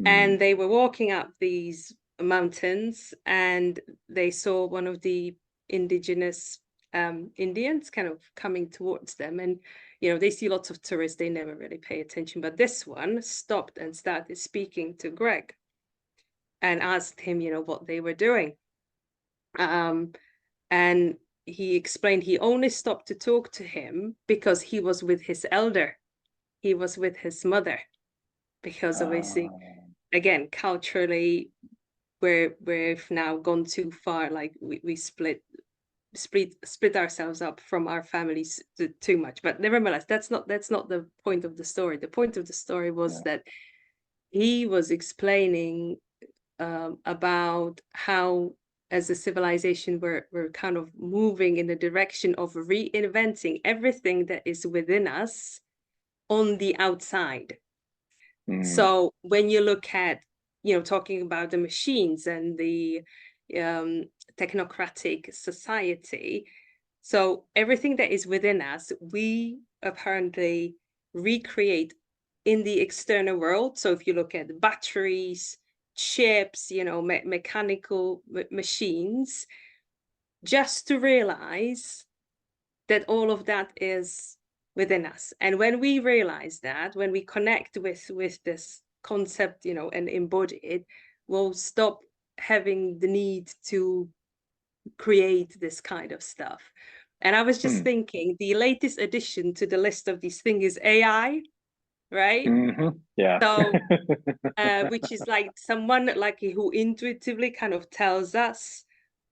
And they were walking up these mountains, and they saw one of the indigenous Indians kind of coming towards them, and they see lots of tourists, they never really pay attention, but this one stopped and started speaking to Greg and asked him what they were doing. And he explained he only stopped to talk to him because he was with his elder, he was with his mother, because obviously again culturally we've now gone too far, like we split ourselves up from our families too much. But nevertheless, that's not the point of the story. The point of the story was that he was explaining about how as a civilization we're kind of moving in the direction of reinventing everything that is within us on the outside. So when you look at talking about the machines and the technocratic society, so everything that is within us, we apparently recreate in the external world. So if you look at batteries, chips, mechanical machines, just to realize that all of that is within us. And when we realize that, when we connect with this concept, and embody it, we'll stop having the need to create this kind of stuff. And I was just thinking, the latest addition to the list of these things is AI, right? Yeah. So, which is like someone like who intuitively kind of tells us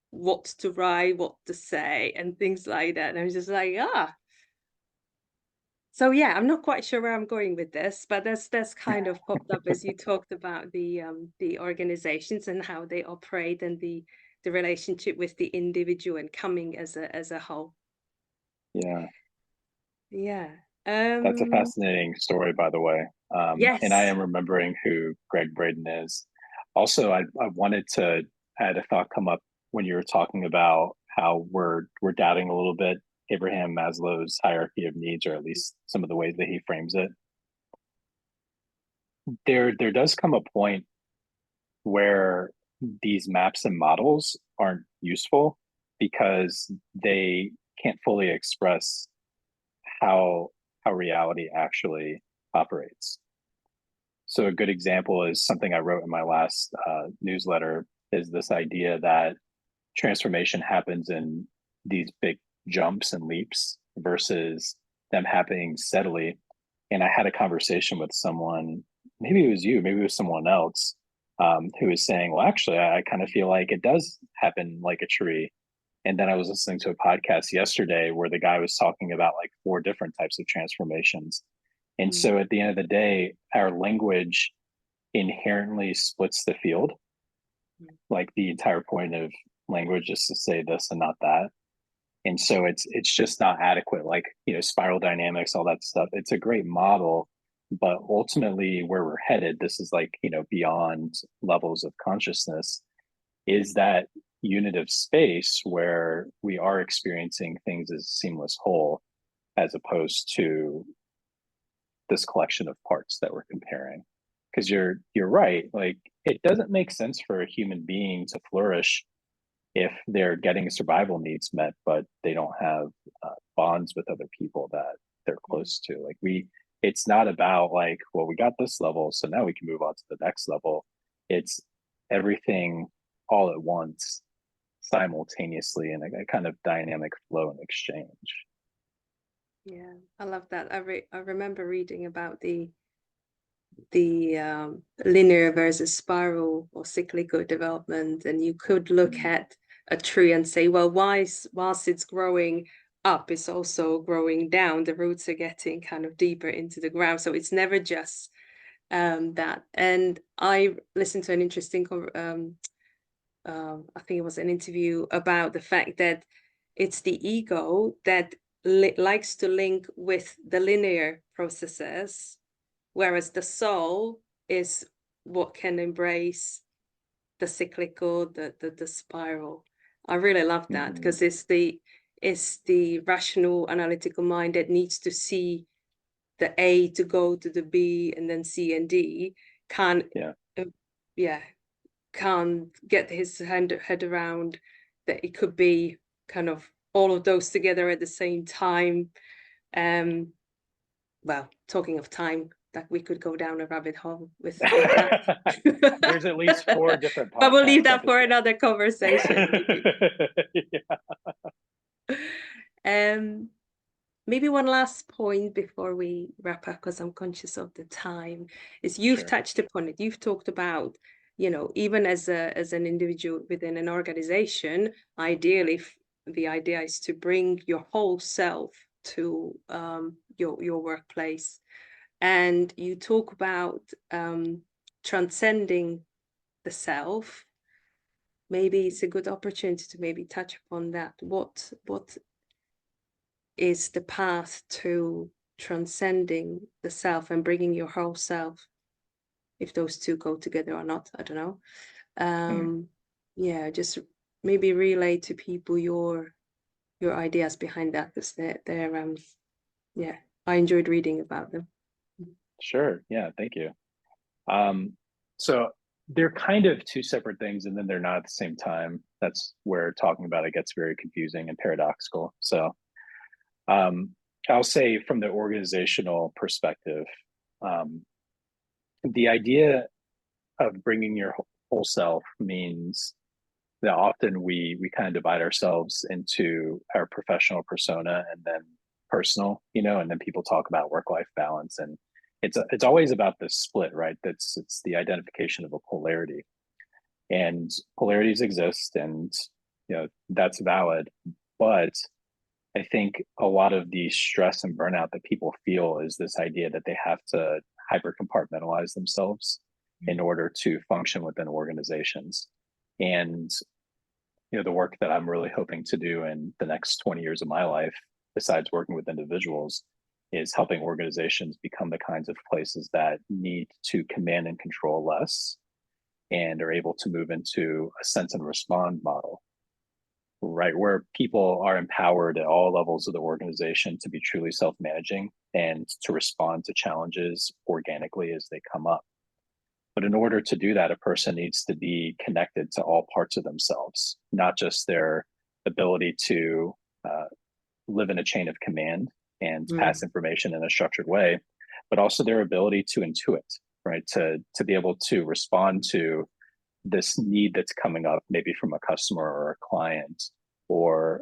what to write, what to say, and things like that. And I'm just like, So yeah, I'm not quite sure where I'm going with this, but that's kind of popped up as you talked about the organizations and how they operate, and the relationship with the individual and coming as a whole. Yeah. Yeah. That's a fascinating story, by the way. Yes. And I am remembering who Greg Braden is. Also, I wanted to add a thought come up when you were talking about how we're doubting a little bit Abraham Maslow's hierarchy of needs, or at least some of the ways that he frames it. There does come a point where these maps and models aren't useful because they can't fully express how reality actually operates. So a good example is something I wrote in my last newsletter, is this idea that transformation happens in these big jumps and leaps versus them happening steadily. And I had a conversation with someone, maybe it was you, maybe it was someone else, who was saying, well, actually, I kind of feel like it does happen like a tree. And then I was listening to a podcast yesterday where the guy was talking about like 4 different types of transformations. And so at the end of the day, our language inherently splits the field. Like the entire point of language is to say this and not that. And so it's just not adequate. Like, spiral dynamics, all that stuff. It's a great model, but ultimately where we're headed, this is like, beyond levels of consciousness, is that unit of space where we are experiencing things as a seamless whole, as opposed to this collection of parts that we're comparing. Because you're right, like it doesn't make sense for a human being to flourish if they're getting survival needs met, but they don't have bonds with other people that they're close to. Like it's not about like, well, we got this level, so now we can move on to the next level. It's everything all at once, simultaneously, in a kind of dynamic flow and exchange. Yeah, I love that. I remember reading about the linear versus spiral or cyclical development, and you could look at a tree and say, well, whilst it's growing up, it's also growing down. The roots are getting kind of deeper into the ground, so it's never just that. And I listened to an interesting I think it was an interview about the fact that it's the ego that likes to link with the linear processes, whereas the soul is what can embrace the cyclical, the spiral. I really love that, because it's the rational analytical mind that needs to see the A to go to the B and then C and D, can't can't get his head around that it could be kind of all of those together at the same time. Well, talking of time, that we could go down a rabbit hole with that. There's at least 4 different podcasts. But we'll leave that for another conversation. Maybe one last point before we wrap up, because I'm conscious of the time, is you've touched upon it. You've talked about, you know, even as an individual within an organization, ideally the idea is to bring your whole self to your workplace. And you talk about transcending the self. Maybe it's a good opportunity to maybe touch upon that. What is the path to transcending the self and bringing your whole self? If those two go together or not, I don't know. Yeah, just maybe relay to people your ideas behind that, because they're yeah, I enjoyed reading about them. Sure. Yeah, thank you. So they're kind of 2 separate things, and then they're not at the same time. That's where talking about it gets very confusing and paradoxical. So I'll say from the organizational perspective, the idea of bringing your whole self means that often we kind of divide ourselves into our professional persona and then personal, you know, and then people talk about work-life balance, and it's always about this split, right? It's the identification of a polarity, and polarities exist, and you know that's valid. But I think a lot of the stress and burnout that people feel is this idea that they have to hyper compartmentalize themselves in order to function within organizations. And you know, the work that I'm really hoping to do in the next 20 years of my life, besides working with individuals, is helping organizations become the kinds of places that need to command and control less and are able to move into a sense and respond model, right? Where people are empowered at all levels of the organization to be truly self-managing and to respond to challenges organically as they come up. But in order to do that, a person needs to be connected to all parts of themselves, not just their ability to live in a chain of command and pass information in a structured way, but also their ability to intuit, right? To be able to respond to this need that's coming up, maybe from a customer or a client, or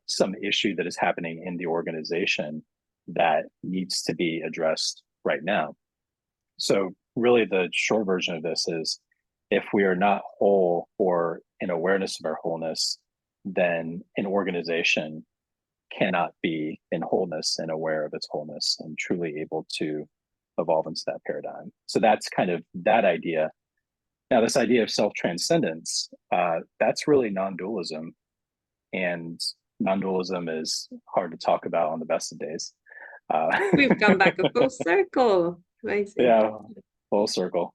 some issue that is happening in the organization that needs to be addressed right now. So really the short version of this is, if we are not whole or in awareness of our wholeness, then an organization cannot be in wholeness and aware of its wholeness and truly able to evolve into that paradigm. So that's kind of that idea. Now, this idea of self-transcendence, that's really non-dualism. And non-dualism is hard to talk about on the best of days. We've come back a full circle. Amazing. Yeah, full circle.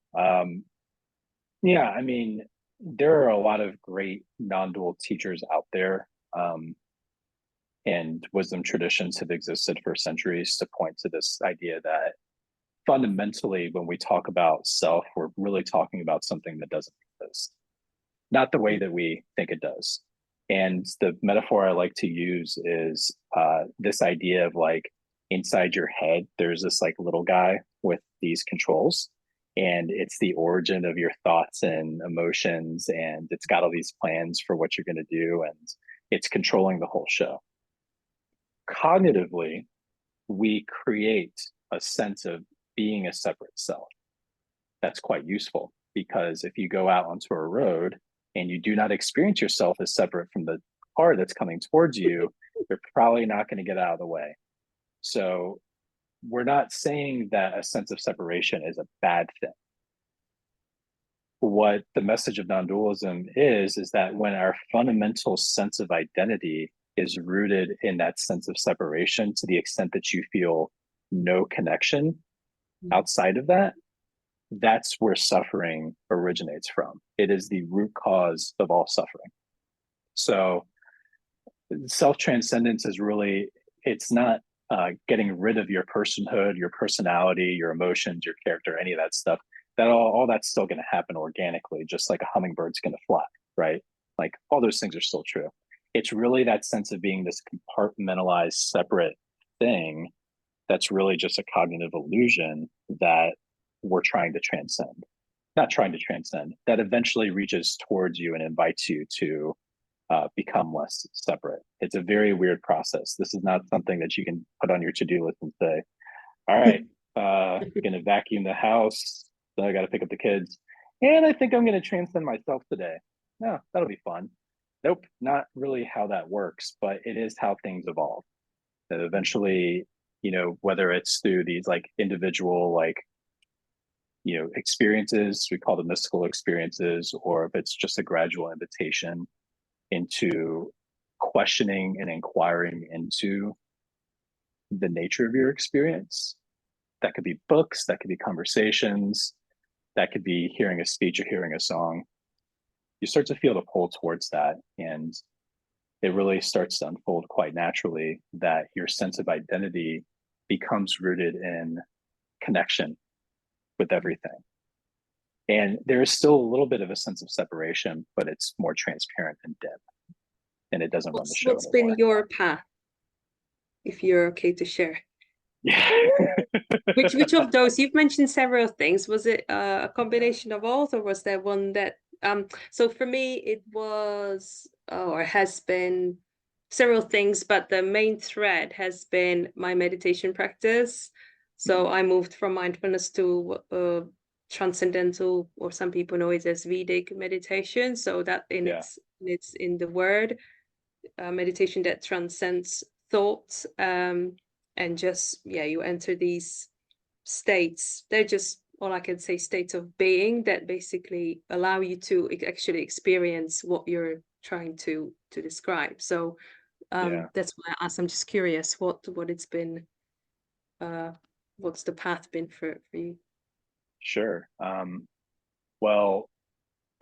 Yeah, I mean, there are a lot of great non-dual teachers out there, and wisdom traditions have existed for centuries to point to this idea that fundamentally, when we talk about self, we're really talking about something that doesn't exist, not the way that we think it does. And the metaphor I like to use is this idea of like, inside your head, there's this like little guy with these controls, and it's the origin of your thoughts and emotions, and it's got all these plans for what you're going to do, and it's controlling the whole show. Cognitively, we create a sense of being a separate self. That's quite useful, because if you go out onto a road and you do not experience yourself as separate from the car that's coming towards you, you're probably not going to get out of the way. So we're not saying that a sense of separation is a bad thing. What the message of non-dualism is that when our fundamental sense of identity is rooted in that sense of separation, to the extent that you feel no connection outside of that, that's where suffering originates from. It is the root cause of all suffering. So self-transcendence is really, it's not getting rid of your personhood, your personality, your emotions, your character, any of that stuff. That all that's still going to happen organically, just like a hummingbird's going to fly, right? Like all those things are still true. it's really that sense of being this compartmentalized, separate thing that's really just a cognitive illusion that we're trying to transcend. Not trying to transcend, that eventually reaches towards you and invites you to become less separate. It's a very weird process. This is not something that you can put on your to-do list and say, all right, going to vacuum the house. Then I got to pick up the kids. And I think I'm going to transcend myself today. No, that'll be fun. Nope, not really how that works, but it is how things evolve. That eventually, you know, whether it's through these like individual, like, you know, experiences, we call them mystical experiences, or if it's just a gradual invitation into questioning and inquiring into the nature of your experience. That could be books, that could be conversations, that could be hearing a speech or hearing a song. You start to feel the pull towards that, and it really starts to unfold quite naturally that your sense of identity becomes rooted in connection with everything. And there is still a little bit of a sense of separation, but it's more transparent and dim, and it doesn't run the show What's been anymore. your path, if you're okay to share? Yeah. Which of those? You've mentioned several things. Was it a combination of all, or was there one that so for me it was or has been several things, but the main thread has been my meditation practice. So I moved from mindfulness to transcendental, or some people know it as Vedic meditation. So that it's in the word, meditation that transcends thought, and just you enter these states. They're just, all I can say, states of being that basically allow you to actually experience what you're trying to describe. So that's why I asked. I'm just curious what it's been, what's the path been for you? Sure. Well,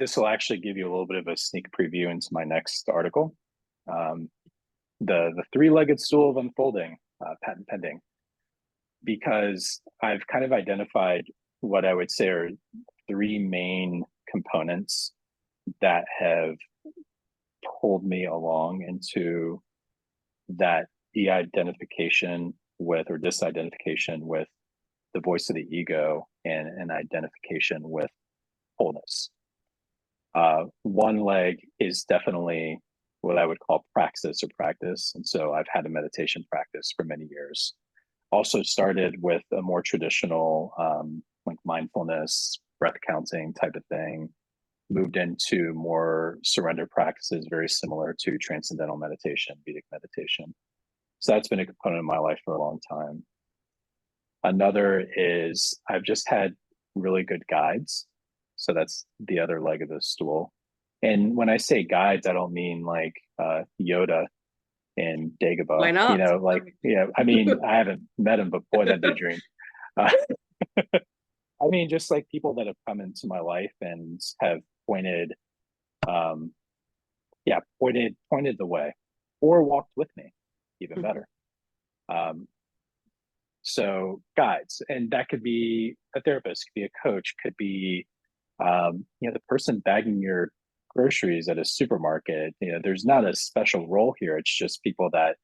this will actually give you a little bit of a sneak preview into my next article. The three-legged stool of unfolding, patent pending, because I've kind of identified what I would say are three main components that have pulled me along into that de-identification with, or disidentification with, the voice of the ego, and an identification with wholeness. One leg is definitely what I would call praxis or practice. And so I've had a meditation practice for many years. Also started with a more traditional, like mindfulness, breath counting type of thing. Moved into more surrender practices, very similar to transcendental meditation, Vedic meditation. So that's been a component of my life for a long time. Another is I've just had really good guides. So that's the other leg of the stool. And when I say guides, I don't mean like Yoda and Dagobah. Why not? You know, like, I mean, I haven't met him, but boy, that'd be a dream. I mean, just like people that have come into my life and have pointed, pointed the way, or walked with me, even better. So guides, and that could be a therapist, could be a coach, could be, the person bagging your groceries at a supermarket. You know, there's not a special role here. It's just people that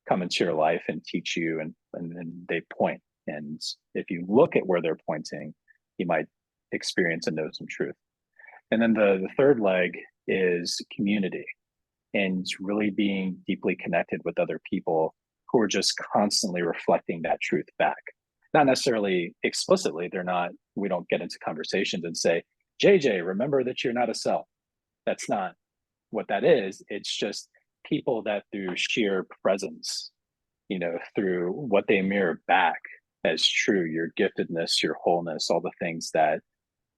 come into your life and teach you, and they point. And if you look at where they're pointing, you might experience and know some truth. And then the third leg is community, and really being deeply connected with other people who are just constantly reflecting that truth back. Not necessarily explicitly, we don't get into conversations and say, JJ, remember that you're not a self. That's not what that is. It's just people that through sheer presence, through what they mirror back as true, your giftedness, your wholeness, all the things that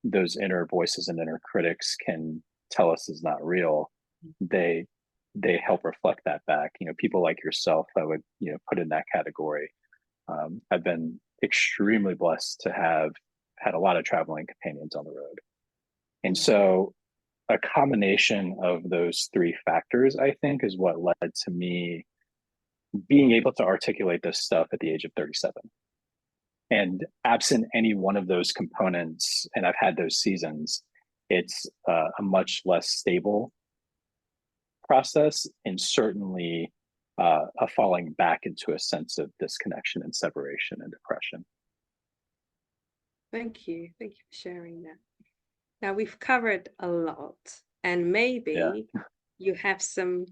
those inner voices and inner critics can tell us is not real, they help reflect that back. People like yourself, I would put in that category. I've been extremely blessed to have had a lot of traveling companions on the road, and so a combination of those three factors, I think, is what led to me being able to articulate this stuff at the age of 37. And absent any one of those components, and I've had those seasons, it's a much less stable process, and certainly a falling back into a sense of disconnection and separation and depression. Thank you for sharing that. Now we've covered a lot, and maybe you have some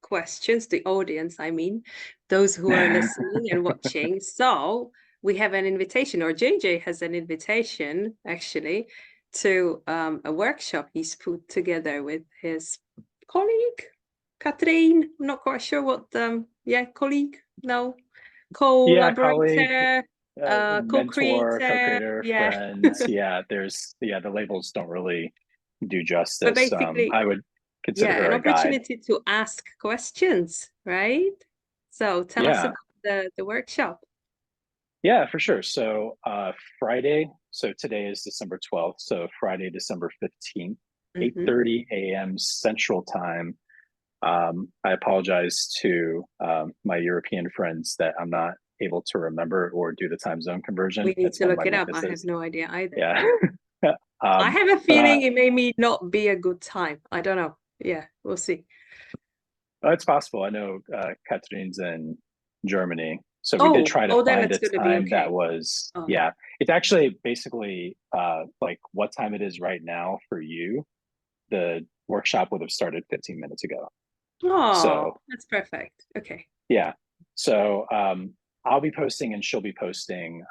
questions, the audience, I mean, those who are listening and watching. So we have an invitation, or JJ has an invitation actually, to a workshop he's put together with his colleague, Katrijn. I'm not quite sure what, colleague, no, collaborator, mentor, co-creator, friends. The labels don't really do justice. But basically, I would consider her an a guide. opportunity to ask questions, right? So tell us about the workshop. Yeah, for sure. So Friday, so today is December 12th. So Friday, December 15th, 8:30 a.m. Central Time. I apologize to my European friends that I'm not able to remember or do the time zone conversion. We need to look it up. I have no idea either. Yeah. I have a feeling it may not be a good time. I don't know. Yeah, we'll see. It's possible. I know Katrín's in Germany. So we did try to find a time that was, it's actually basically like what time it is right now for you. The workshop would have started 15 minutes ago. Oh, so that's perfect. Okay. Yeah. So I'll be posting and she'll be posting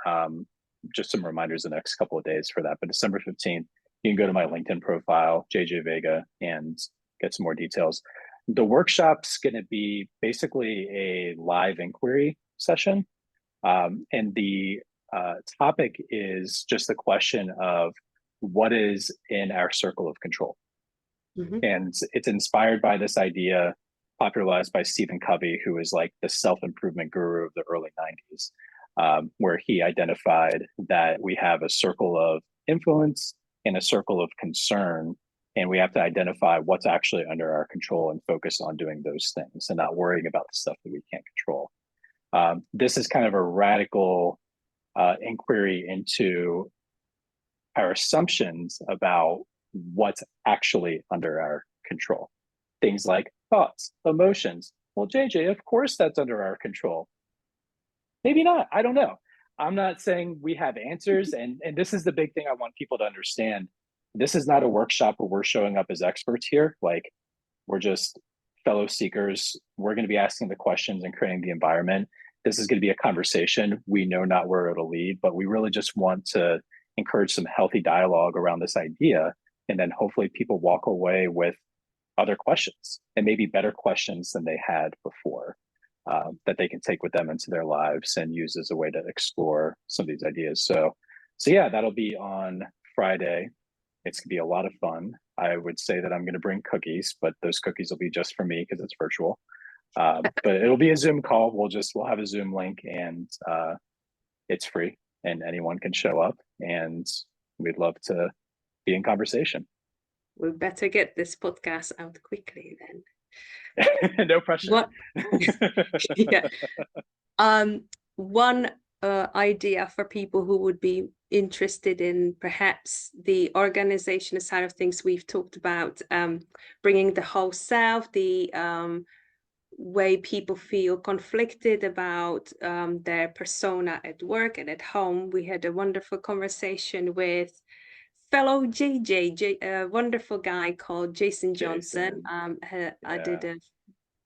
just some reminders the next couple of days for that. But December 15th, you can go to my LinkedIn profile, JJ Vega, and get some more details. The workshop's going to be basically a live inquiry session. And the topic is just the question of what is in our circle of control. And it's inspired by this idea popularized by Stephen Covey, who is like the self-improvement guru of the early 90s, where he identified that we have a circle of influence and a circle of concern, and we have to identify what's actually under our control and focus on doing those things and not worrying about the stuff that we can't control. This is kind of a radical inquiry into our assumptions about what's actually under our control. Things like thoughts, emotions. Well, JJ, of course that's under our control. Maybe not. I don't know. I'm not saying we have answers. And this is the big thing I want people to understand. This is not a workshop where we're showing up as experts here. Like, we're just fellow seekers. We're going to be asking the questions and creating the environment. This is going to be a conversation. We know not where it'll lead, but we really just want to encourage some healthy dialogue around this idea. And then hopefully people walk away with other questions, and maybe better questions than they had before, that they can take with them into their lives and use as a way to explore some of these ideas. So yeah, that'll be on Friday. It's gonna be a lot of fun. I would say that I'm gonna bring cookies, but those cookies will be just for me because it's virtual. But it'll be a Zoom call. We'll have a Zoom link, and it's free and anyone can show up, and we'd love to be in conversation. We better get this podcast out quickly then. No pressure. Yeah. One idea for people who would be interested in perhaps the organizational side of things we've talked about, bringing the whole self, the way people feel conflicted about their persona at work and at home. We had a wonderful conversation with fellow JJ, a wonderful guy called Jason Johnson. I did a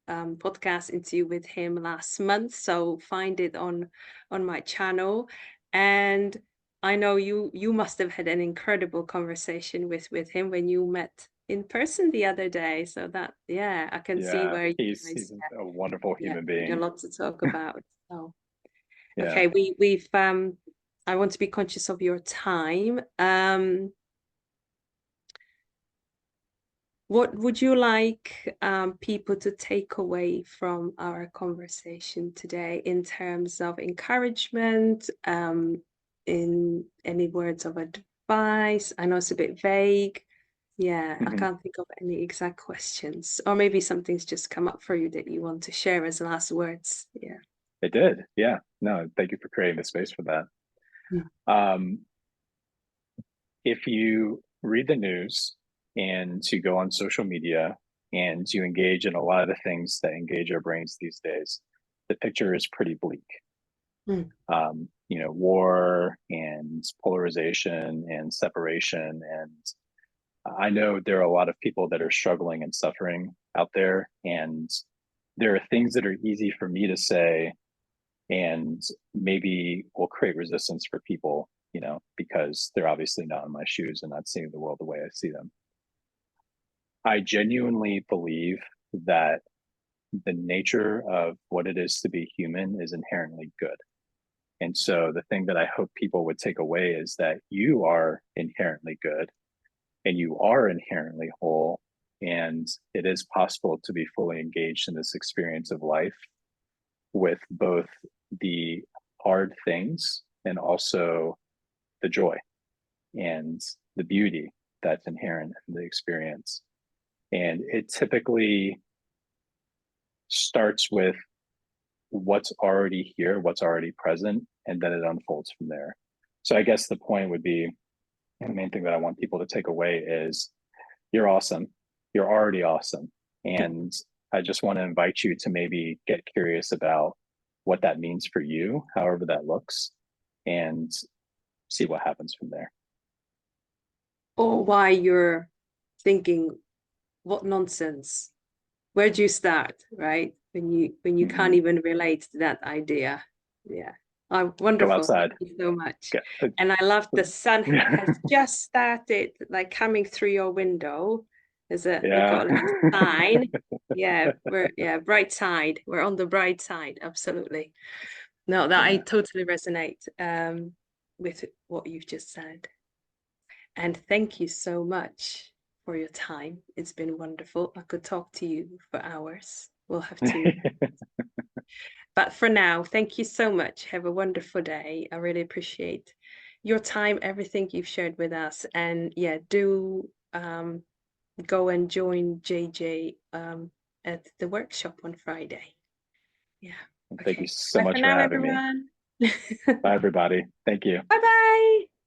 podcast interview with him last month, so find it on my channel. And I know you must have had an incredible conversation with him when you met in person the other day. So that, I can see where he's a wonderful human being. A lot to talk about. So okay, we've I want to be conscious of your time. What would you like people to take away from our conversation today in terms of encouragement, in any words of advice? I know it's a bit vague. I can't think of any exact questions. Or maybe something's just come up for you that you want to share as last words. Yeah. It did. Yeah. No, thank you for creating the space for that. If you read the news and to go on social media, and you engage in a lot of the things that engage our brains these days, the picture is pretty bleak. You know, war and polarization and separation. And I know there are a lot of people that are struggling and suffering out there. And there are things that are easy for me to say and maybe will create resistance for people, you know, because they're obviously not in my shoes and not seeing the world the way I see them. I genuinely believe that the nature of what it is to be human is inherently good. And so the thing that I hope people would take away is that you are inherently good and you are inherently whole. And it is possible to be fully engaged in this experience of life with both the hard things and also the joy and the beauty that's inherent in the experience. And it typically starts with what's already here, what's already present, and then it unfolds from there. So I guess the point would be, and the main thing that I want people to take away is you're awesome. You're already awesome. And I just want to invite you to maybe get curious about what that means for you, however that looks, and see what happens from there. Or why you're thinking, what nonsense? Where do you start, right? When you can't even relate to that idea. Yeah. Oh, Go wonderful. outside. Thank you so much. And I love the sun has just started like coming through your window. There's a we got a little sign. Yeah, we're bright side. We're on the bright side, absolutely. No, that I totally resonate with what you've just said. And thank you so much for your time. It's been wonderful. I could talk to you for hours. We'll have to. But for now, thank you so much. Have a wonderful day. I really appreciate your time, everything you've shared with us. And yeah, do go and join JJ at the workshop on Friday. Yeah. Thank you Okay. so Bye much for for now, having me. everyone. Bye, everybody. Thank you. Bye-bye.